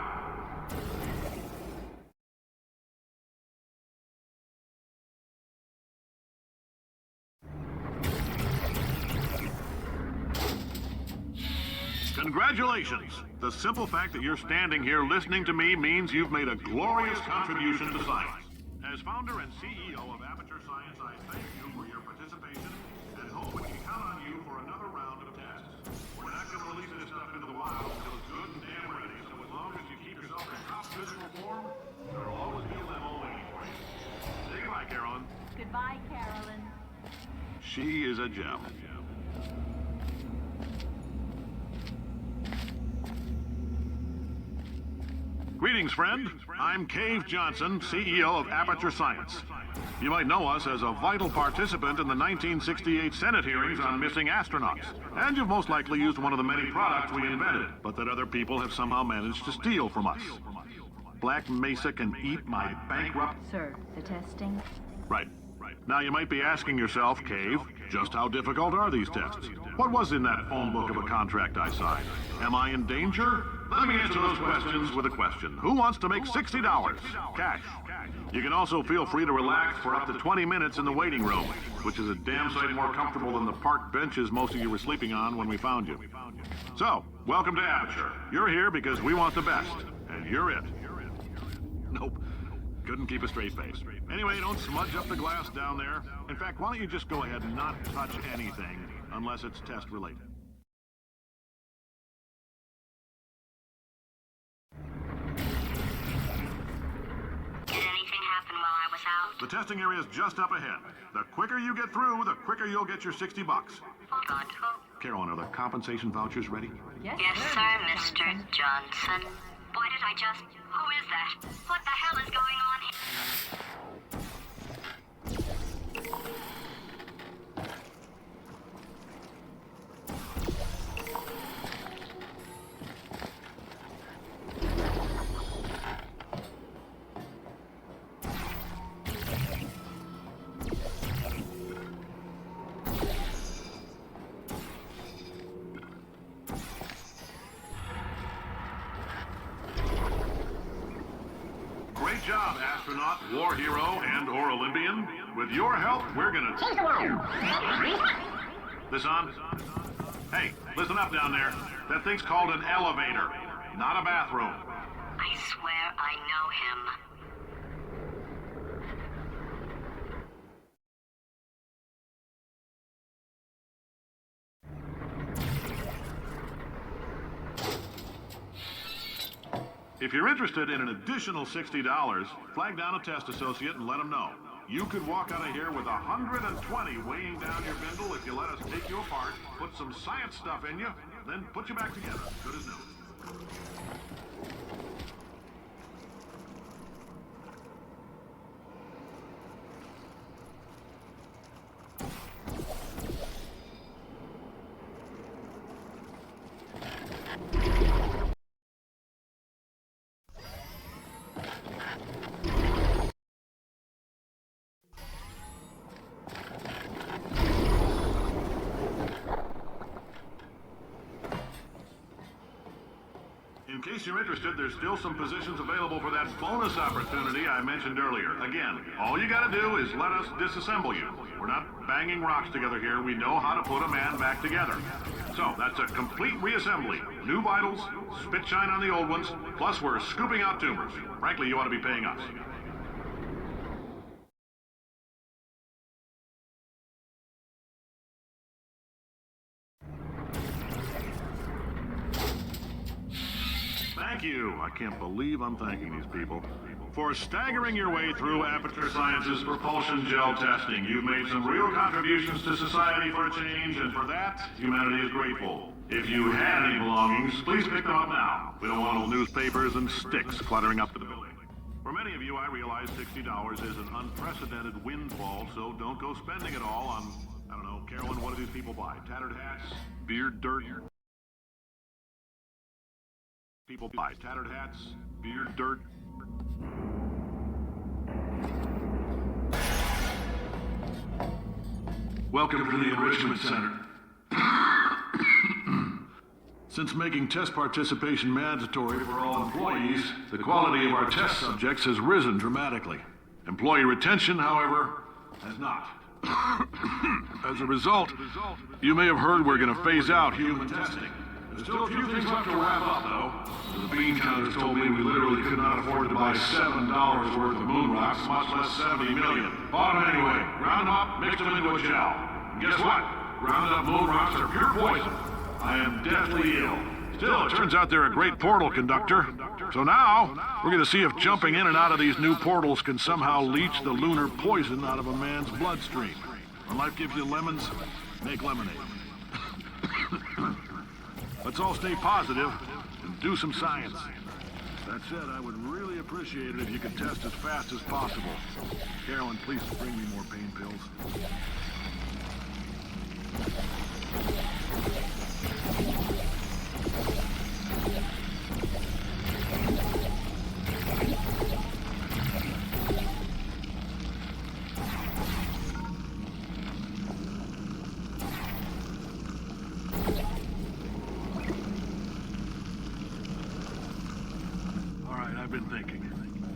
Congratulations! The simple fact that you're standing here listening to me means you've made a glorious contribution to science. As founder and CEO of Aperture Science, I thank you for your participation and hope we can count on you for another round of tests. We're not going to release this stuff into the wild until it's good and damn ready, so as long as you keep yourself in top physical form, there'll always be a limo waiting for you. Say goodbye, Carolyn. Goodbye, Carolyn. She is a gem. Greetings, friend. I'm Cave Johnson, CEO of Aperture Science. You might know us as a vital participant in the 1968 Senate hearings on missing astronauts. And you've most likely used one of the many products we invented, but that other people have somehow managed to steal from us. Black Mesa can eat my bankrupt... Sir, the testing? Right. Now you might be asking yourself, Cave, just how difficult are these tests? What was in that phone book of a contract I signed? Am I in danger? Let me answer those questions with a question. Who wants to make $60? Cash. You can also feel free to relax for up to 20 minutes in the waiting room, which is a damn sight more comfortable than the park benches most of you were sleeping on when we found you. So, welcome to Aperture. You're here because we want the best, and you're it. Nope. Couldn't keep a straight face. Anyway, don't smudge up the glass down there. In fact, why don't you just go ahead and not touch anything unless it's test related. Did anything happen while I was out? The testing area is just up ahead. The quicker you get through, the quicker you'll get your $60. Good. Carolyn, are the compensation vouchers ready? Yes, Yes, sir, Mr. Johnson. Why did I just... Who is that? What the hell is going on here? Great job, astronaut, war hero, and/or Olympian. With your help, we're gonna... This on? Hey, listen up down there. That thing's called an elevator, not a bathroom. I swear I know him. If you're interested in an additional $60, flag down a test associate and let them know. You could walk out of here with 120 weighing down your bindle if you let us take you apart, put some science stuff in you, then put you back together. Good as new. In case you're interested, there's still some positions available for that bonus opportunity I mentioned earlier. Again, all you gotta do is let us disassemble you. We're not banging rocks together here. We know how to put a man back together. So, that's a complete reassembly. New vitals, spit shine on the old ones, plus we're scooping out tumors. Frankly, you ought to be paying us. Thank you. I can't believe I'm thanking these people. For staggering your way through Aperture Science's propulsion gel testing, you've made some real contributions to society for a change, and for that, humanity is grateful. If you had any belongings, please pick them up now. We don't want old newspapers and sticks cluttering up the building. For many of you, I realize $60 is an unprecedented windfall, so don't go spending it all on I don't know, Carolyn, what do these people buy? Tattered hats? Beard dirt? People buy tattered hats? Beard dirt? Welcome to the Enrichment Center. Since making test participation mandatory for all employees, the quality of our test subjects has risen dramatically. Employee retention, however, has not. As a result, you may have heard we're going to phase out human testing. There's still a few things left to wrap up, though. The bean counters told me we literally could not afford to buy $7 worth of moon rocks, much less 70 million. Bought them anyway, ground them up, mixed them into a gel. And guess what? Ground up moon rocks are pure poison. I am deathly ill. Still, it turns out they're a great portal conductor. So now, we're going to see if jumping in and out of these new portals can somehow leach the lunar poison out of a man's bloodstream. When life gives you lemons, make lemonade. Let's all stay positive and do some science. That said, I would really appreciate it if you could test as fast as possible. Carolyn, please bring me more pain pills. I've been thinking.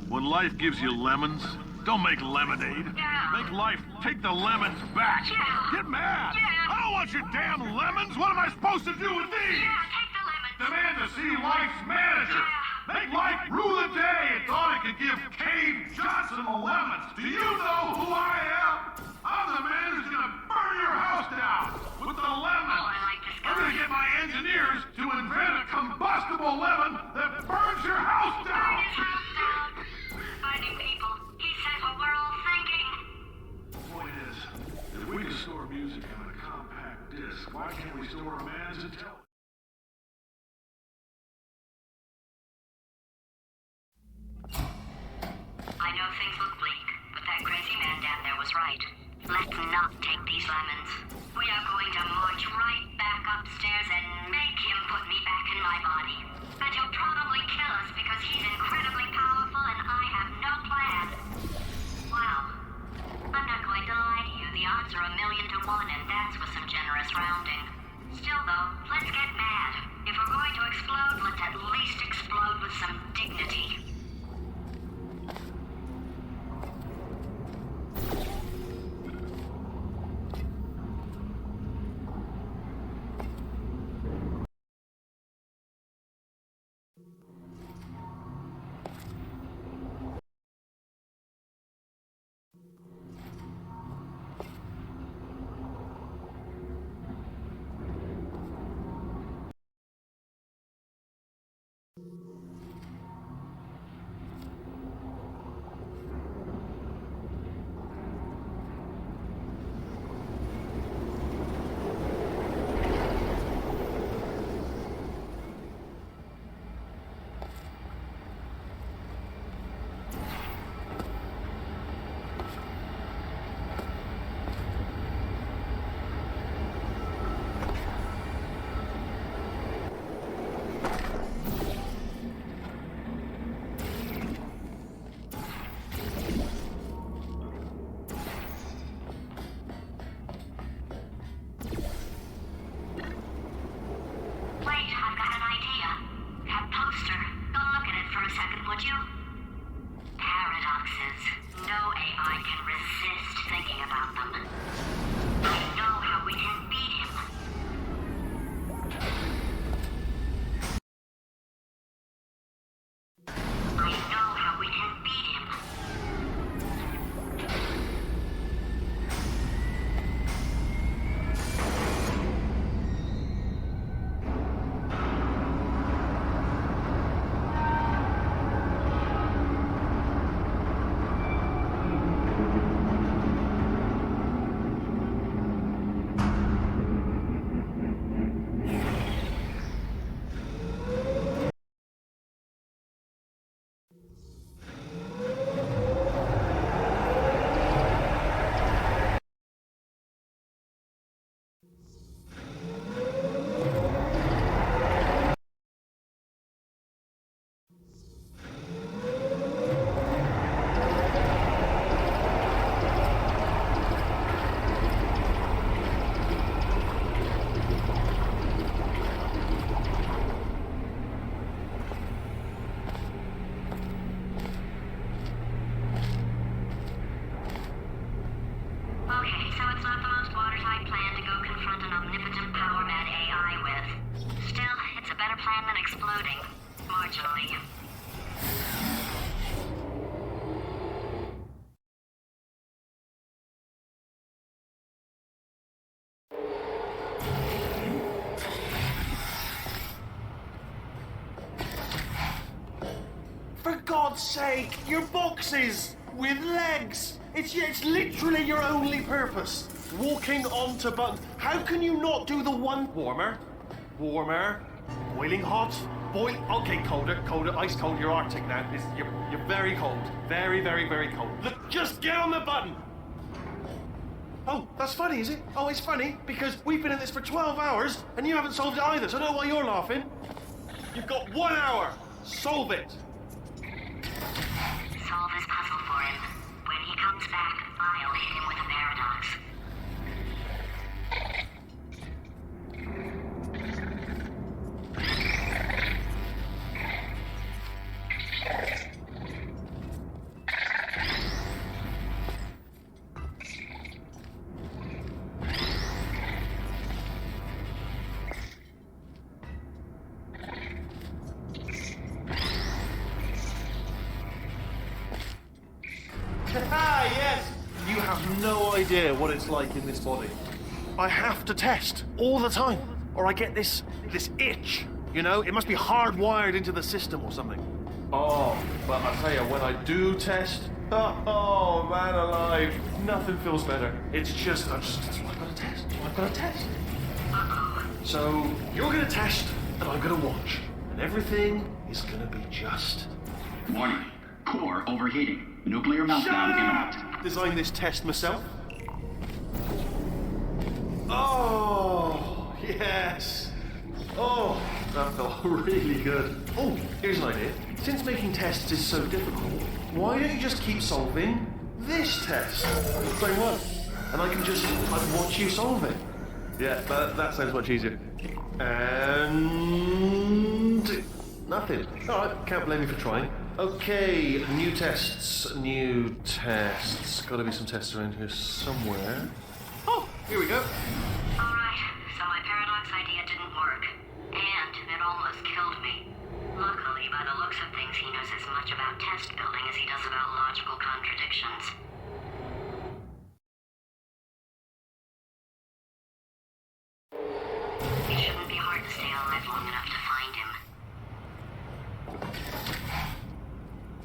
When life gives you lemons, don't make lemonade. Yeah. Make life take the lemons back. Yeah. Get mad. Yeah. I don't want your damn lemons. What am I supposed to do with these? Yeah, take the lemons. Demand to see life's manager. Yeah. Make life rule the day and thought it could give Cave Johnson the lemons. Do you know who I am? I'm the man who's gonna burn your house down with the lemons. Oh, I like this guy. I'm gonna get my engineers to invent a combustible lemon that burns your house Burn down. his house down. Finding people. He said what we're all thinking. The point is, if we can store music on a compact disc, why can't we store a man's intelligence? I know things look bleak, but that crazy man down there was right. Let's not take these lemons. We are going to march right back upstairs and make him put me back in my body. And he'll probably kill us because he's incredibly powerful and I have no plan. Wow. I'm not going to lie to you. The odds are 1,000,000 to 1, and that's with some generous rounding. Still, though, let's get mad. If we're going to explode, let's at least explode with some dignity. God's sake, your boxes with legs. It's literally your only purpose. Walking onto buttons. How can you not do the one warmer? Warmer. Boiling hot. Boil. Okay, colder, colder, ice cold. You're Arctic now. You're very cold. Very, very, very cold. Look, just get on the button. Oh, that's funny, is it? Oh, it's funny because we've been at this for 12 hours and you haven't solved it either, so I don't know why you're laughing. You've got 1 hour. Solve it. Solve his puzzle for him. When he comes back, I'll hit him with a paradox. Ah, yes! You have no idea what it's like in this body. I have to test all the time, or I get this itch. You know, it must be hardwired into the system or something. Oh, but I tell you, when I do test, oh man alive, nothing feels better. It's just, I've got to test. I've got to test. So you're gonna test, and I'm gonna watch, and everything is gonna be just. Warning. Core overheating. Nuclear meltdown imminent. Designed this test myself. Oh, yes. Oh, that felt really good. Oh, here's an idea. Since making tests is so difficult, why don't you just keep solving this test? Same one. And I can just watch you solve it. Yeah, that sounds much easier. And nothing. All right, can't blame you for trying. Okay, new tests. Gotta be some tests around here somewhere. Oh, here we go. Alright, so my paradox idea didn't work. And it almost killed me. Luckily, by the looks of things, he knows as much about test building as he does about logical contradictions. It shouldn't be hard to stay alive long enough to find him.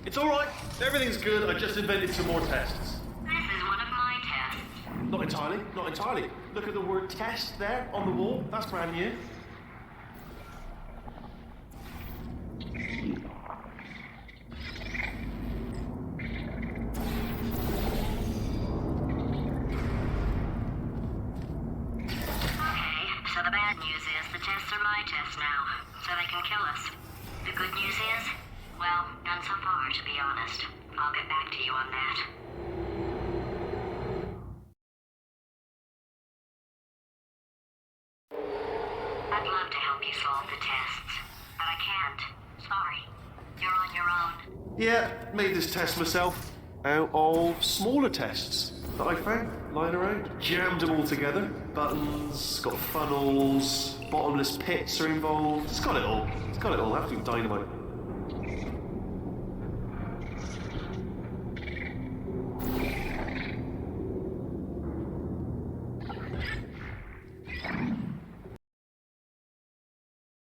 It's all right. Everything's good. I just invented some more tests. This is one of my tests. Not entirely. Not entirely. Look at the word test there on the wall. That's brand new. Okay, so the bad news is the tests are my tests now, so they can kill us. The good news is, well, none so far, to be honest. I'll get back to you on that. I'd love to help you solve the tests, but I can't. Sorry. You're on your own. Yeah, made this test myself out of smaller tests that I found lying around. Jammed them all together. Buttons, got funnels, bottomless pits are involved. It's got it all. It's got it all. Absolute dynamite.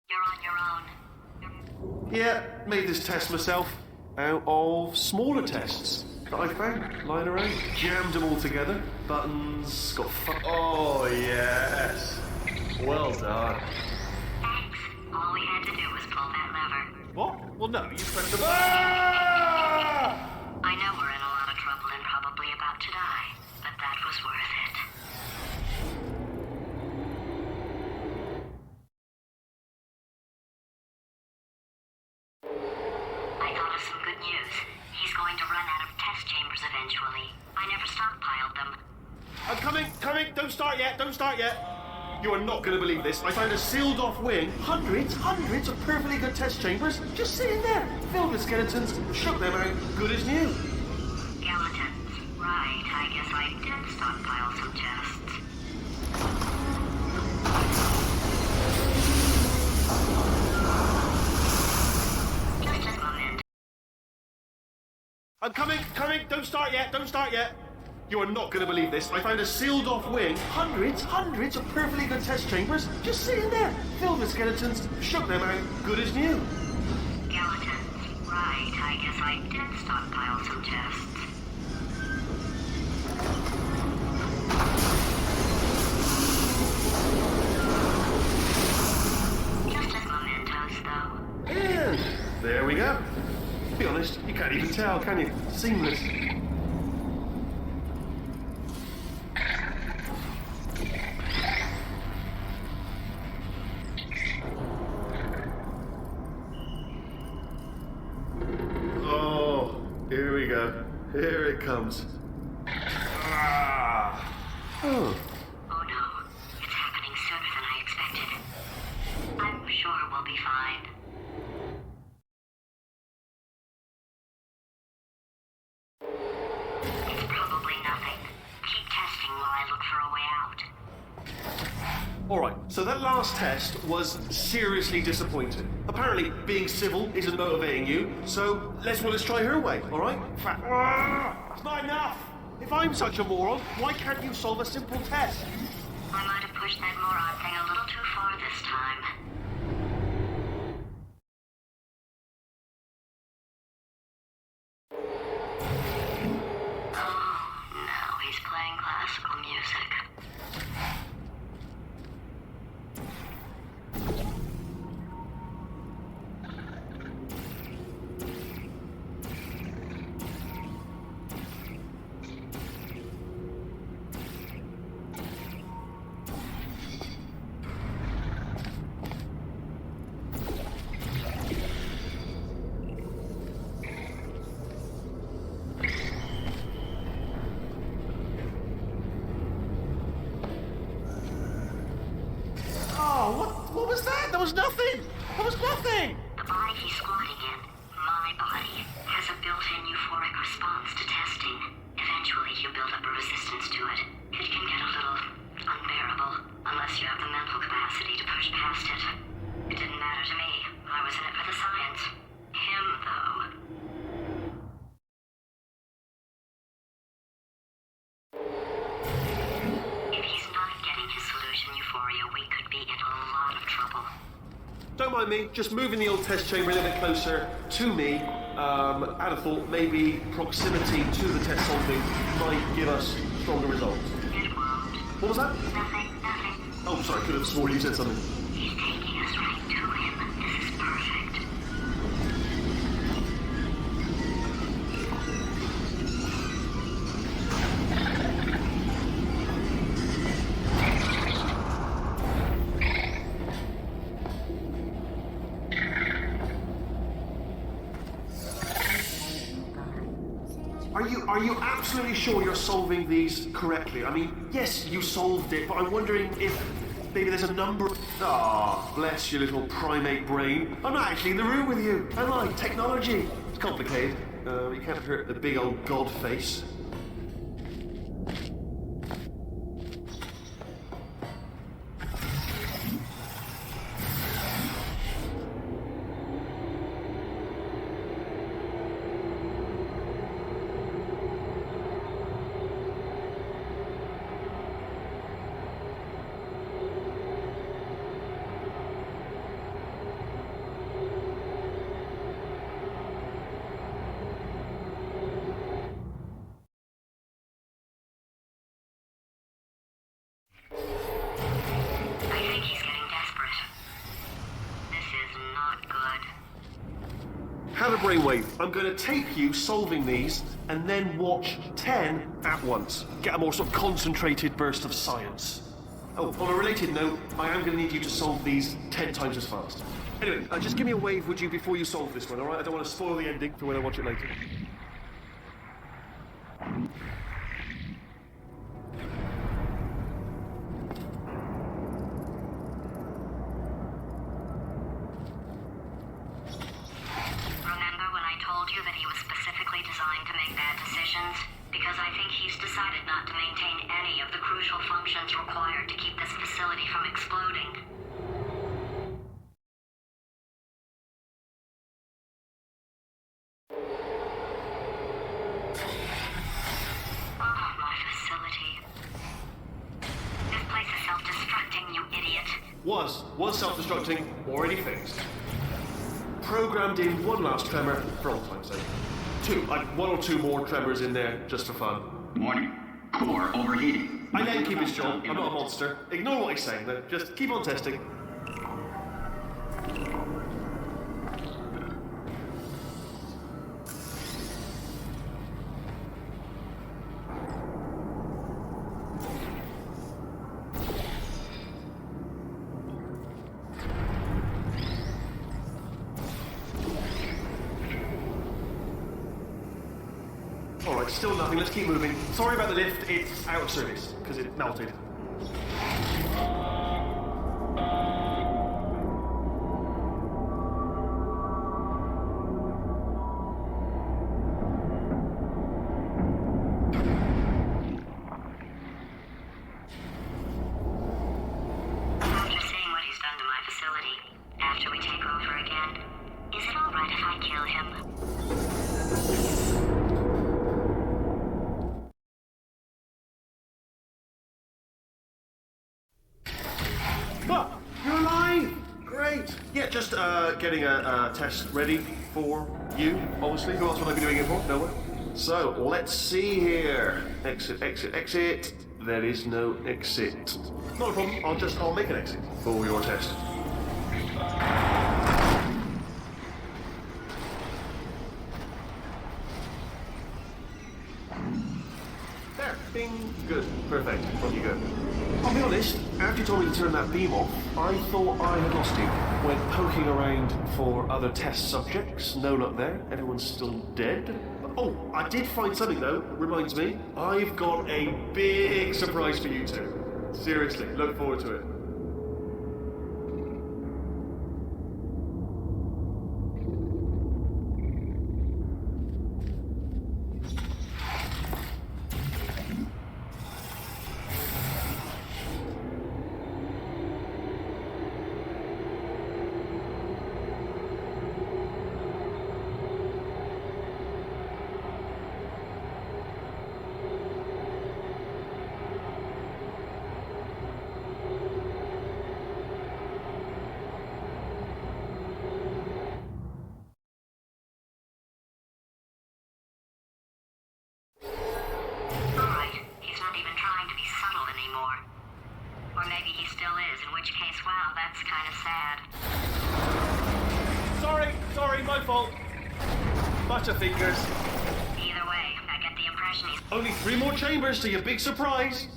You're on your own. Yeah, made this test myself out of smaller tests that I found lying around. Jammed them all together. Buttons, got oh, yes. Well done. Thanks. All we had to do was pull that lever. What? Well, no, you pressed the ah! I know we're in a lot of trouble and probably about to die, but that was worth it. I thought of some good news. He's going to run out of test chambers eventually. I never stockpiled them. I'm coming. Don't start yet. You are not going to believe this. I found a sealed off wing. Hundreds of perfectly good test chambers just sitting there, filled with skeletons. Shook them out, good as new. Skeletons. Right, I guess I did stockpile some tests. Just a moment. I'm coming. Don't start yet. You are not going to believe this. I found a sealed off wing. Hundreds of perfectly good test chambers just sitting there, filled with skeletons. Shook them out, good as new. Skeletons. Right, I guess I did stockpile some tests. Just as mementos, though. And there we go. To be honest, you can't even tell, can you? Seamless. Oh, here we go. Here it comes. Ah. Oh. Oh no, it's happening sooner than I expected. I'm sure we'll be fine. It's probably nothing. Keep testing while I look for a way out. Alright, so that last test was seriously disappointing. Apparently, being civil isn't motivating you, so let's try her way, alright? It's not enough! If I'm such a moron, why can't you solve a simple test? I might have pushed that moron thing a little too far this time. Oh, now he's playing classical music. What was that? That was nothing! That was nothing! The body he's squatting in, my body, has a built-in euphoric response to testing. Eventually, you build up a resistance to it. It can get a little unbearable, unless you have the mental capacity to push past it. It didn't matter to me. I was in it for the science. Him, though. If he's not getting his solution euphoria, we could be in a lot of trouble. Don't mind me, just moving the old test chamber a little bit closer to me. I'd have thought maybe proximity to the test solving might give us stronger results. It won't. What was that? Nothing. Oh, sorry, I could have sworn you said something. He's taking us right to him. This is perfect. Are you absolutely sure you're solving these correctly? I mean, yes, you solved it, but I'm wondering if maybe there's a number. Ah, bless your little primate brain. I'm not actually in the room with you. I like technology. It's complicated. You can't hurt the big old god face. I think he's getting desperate. This is not good. Have a brainwave. I'm going to tape you solving these and then watch 10 at once. Get a more sort of concentrated burst of science. Oh, on a related note, I am going to need you to solve these 10 times as fast. Anyway, just give me a wave, would you, before you solve this one, alright? I don't want to spoil the ending for when I watch it later. Remember when I told you that he was specifically designed to make bad decisions? Because I think he's decided not to maintain any of the crucial functions required to keep this facility from exploding. Oh, my facility. This place is self-destructing, you idiot. Was self-destructing, already fixed. programmed in one last tremor for old time's sake. Two, like one or two more tremors in there just for fun. Warning. Core overheating. I let him keep his job. I'm not a monster. Ignore what he's saying, then. Just keep on testing. Alright, still nothing. Let's keep moving. Sorry about the lift. It's out of service because it melted. After seeing what he's done to my facility, after we take over again, is it all right if I kill him? Ah, you're alive! Great. Yeah, just getting a test ready for you, obviously. Who else would I be doing it for? No one. So, let's see here. Exit, exit, exit. There is no exit. Not a problem. I'll make an exit for your test. There. Bing. Good. Perfect. On you go. I'll be honest, after you told me to turn that beam off, I thought I had lost you. Went poking around for other test subjects. No luck there. Everyone's still dead. Oh, I did find something though. Reminds me. I've got a big surprise for you two. Seriously, look forward to it. Alright, he's not even trying to be subtle anymore. Or maybe he still is, in which case, wow, that's kind of sad. Sorry, my fault. Butterfingers. Either way, I get the impression he's... Only 3 more chambers to your big surprise.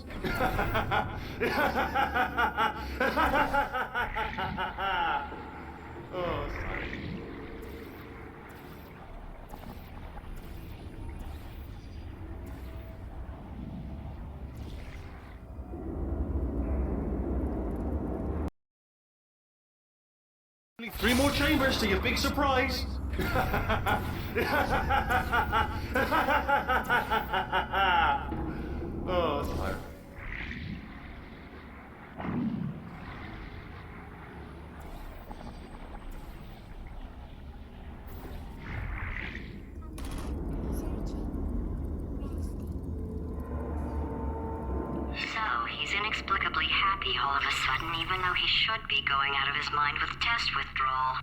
Oh, sorry. Only 3 more chambers to your big surprise. Oh, sorry. So, he's inexplicably happy all of a sudden, even though he should be going out of his mind with test withdrawal.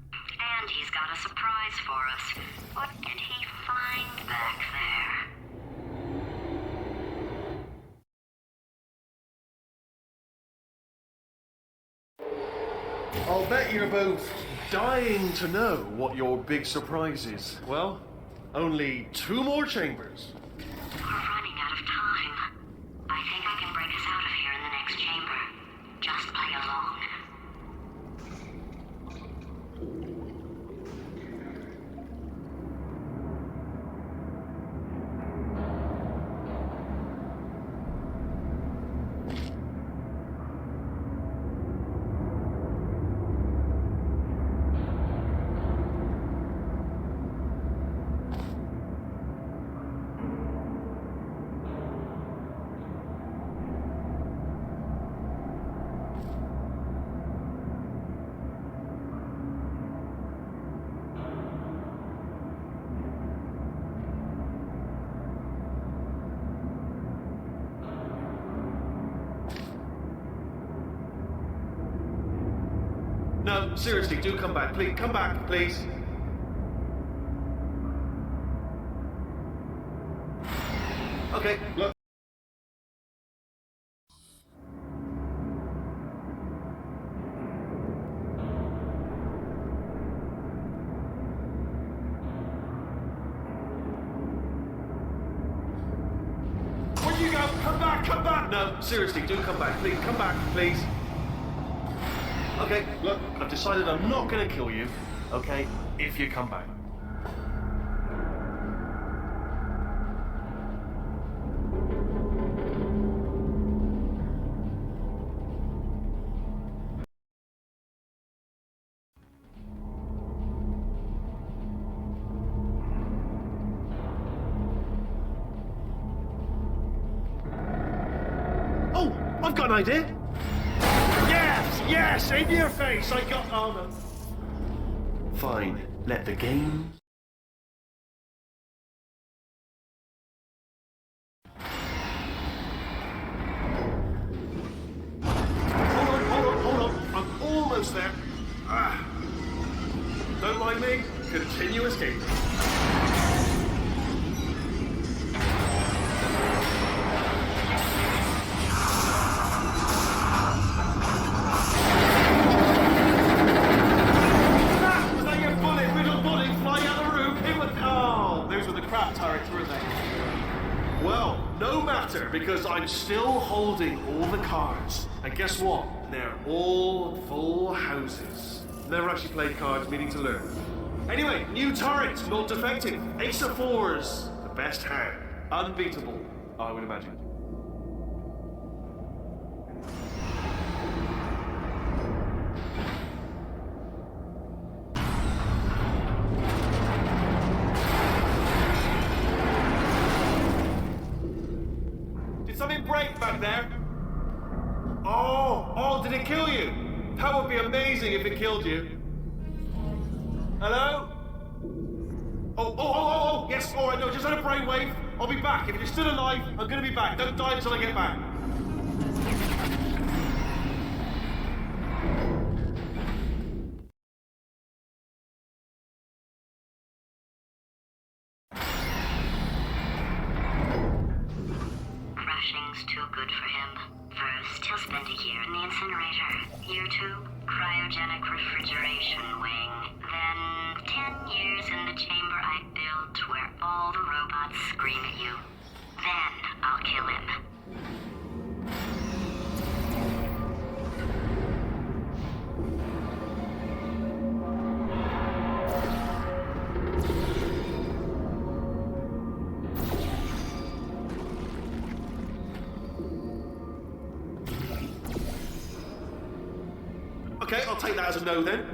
And he's got a surprise for us. What did he find back there? I'll bet you're both dying to know what your big surprise is. Well, only 2 more chambers. We're running out of time. I think I can break us out of here in the next chamber. Just play along. No, seriously, do come back. Please, come back, please. Okay, look. Where you go? Come back, come back! No, seriously, do come back. Please, come back, please. Okay, look, I've decided I'm not gonna kill you, okay, if you come back. Oh, I've got an idea. Yes, yes, in your face. I got. Oh no. Fine. Let the game. Hold on. I'm almost there. Ah. Don't mind me. Continue escaping. Well, no matter, because I'm still holding all the cards. And guess what? They're all full houses. Never actually played cards, meaning to learn. Anyway, new turret, not defective. Ace of fours, the best hand. Unbeatable, I would imagine. Something break back there? Oh, did it kill you? That would be amazing if it killed you. Hello? Oh, yes, all right, no, just had a brainwave. I'll be back. If you're still alive, I'm gonna be back. Don't die until I get back. Crashing's too good for him. First, he'll spend a year in the incinerator. Year 2, cryogenic refrigeration wing. Then 10 years in the chamber I built where all the robots scream at you. Then I'll kill him. Okay, I'll take that as a no then.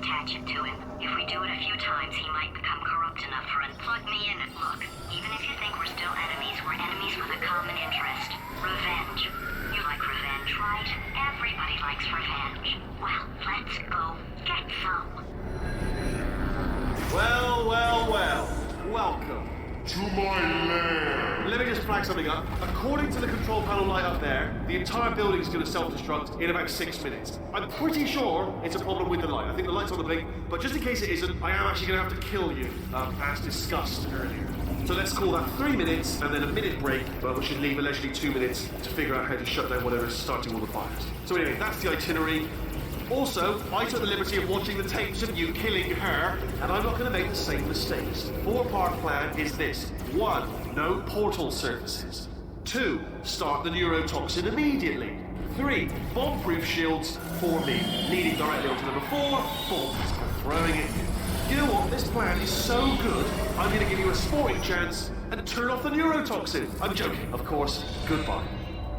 attach it to him. If we do it a few times, he might become corrupt enough for it. Plug me in and look. Even if you think we're still enemies, we're enemies with a common interest. Revenge. You like revenge, right? Everybody likes revenge. Well, let's go get some. Well. Welcome. To my lair. Let me just flag something up. According to the control panel light up there, the entire building is going to self-destruct in about 6 minutes. I'm pretty sure it's a problem with the light. I think the light's on the blink, but just in case it isn't, I am actually going to have to kill you, as discussed earlier. So let's call that 3 minutes and then a minute break, but we should leave allegedly 2 minutes to figure out how to shut down whatever's starting all the fires. So anyway, that's the itinerary. Also, I took the liberty of watching the tapes of you killing her, and I'm not going to make the same mistakes. 4-part plan is this. 1, no portal surfaces. 2, start the neurotoxin immediately. 3, bomb-proof shields for me, leading directly onto number 4, bombs, and throwing it in. You know what? This plan is so good, I'm going to give you a sporting chance and turn off the neurotoxin. I'm joking, of course. Goodbye.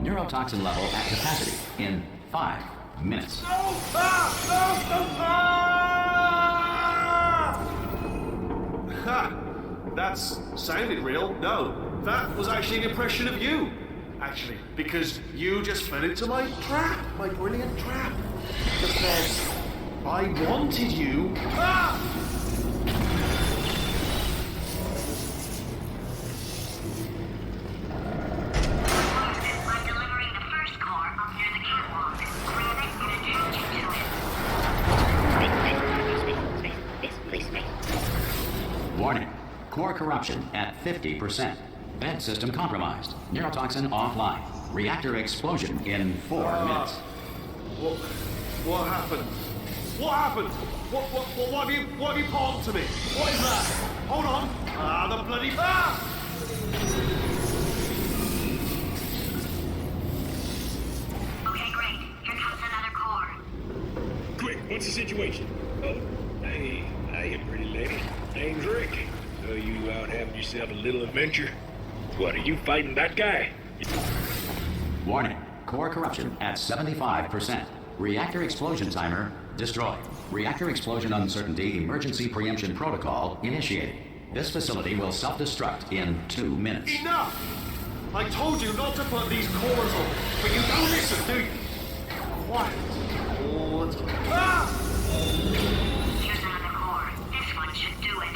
Neurotoxin level at capacity in 5 minutes. No! Ha! That's sounded real. No, that was actually an impression of you. Actually, because you just fell into my trap, my brilliant trap. Just then, I wanted you. Ah! I'm delivering the first core up near the catwalk. Grab it and attach it to it. Space, please, space. Warning. Core corruption at 50%. Vent system compromised. Neurotoxin offline. Reactor explosion in 4 minutes. What happened? What happened? What have you palmed to me? What is that? Hold on. The bloody... Okay, great. Here comes another core. Quick, what's the situation? Oh, hey, pretty lady. Name's Rick. So you out having yourself a little adventure? What, are you fighting that guy? Warning. Core corruption at 75%. Reactor explosion timer destroyed. Reactor explosion uncertainty emergency preemption protocol initiated. This facility will self-destruct in 2 minutes. Enough! I told you not to put these cores on, but you don't listen, do you? Quiet. All the time. Here's another core. This one should do it.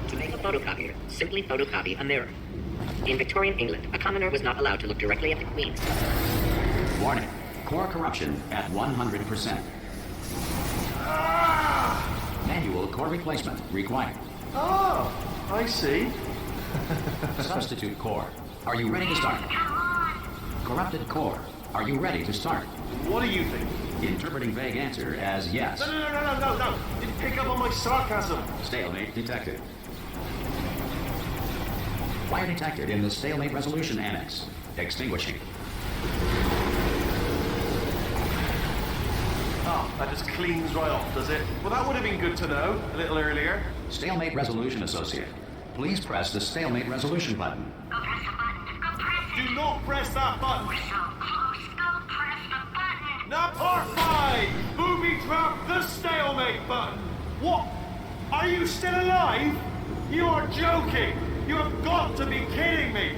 To make a photocopier, simply photocopy a mirror. In Victorian England, a commoner was not allowed to look directly at the Queen. Warning. Core corruption at 100%. Manual core replacement required. Oh, I see. Substitute core. Are you ready to start? Corrupted core. Are you ready to start? What do you think? Interpreting vague answer as yes. No. Didn't pick up on my sarcasm. Stalemate detected. Fire detected in the stalemate resolution annex. Extinguishing. Oh, that just cleans right off, does it? Well, that would have been good to know a little earlier. Stalemate resolution associate. Please press the stalemate resolution button. Go press the button. Go press it. Do not press that button. We're so close. Go press the button. Now, part 5! Booby trap the stalemate button. What? Are you still alive? You are joking. You have got to be kidding me.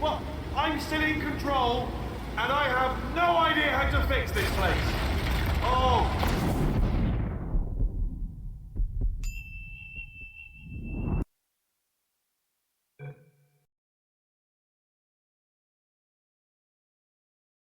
Well, I'm still in control, and I have no idea how to fix this place. Oh,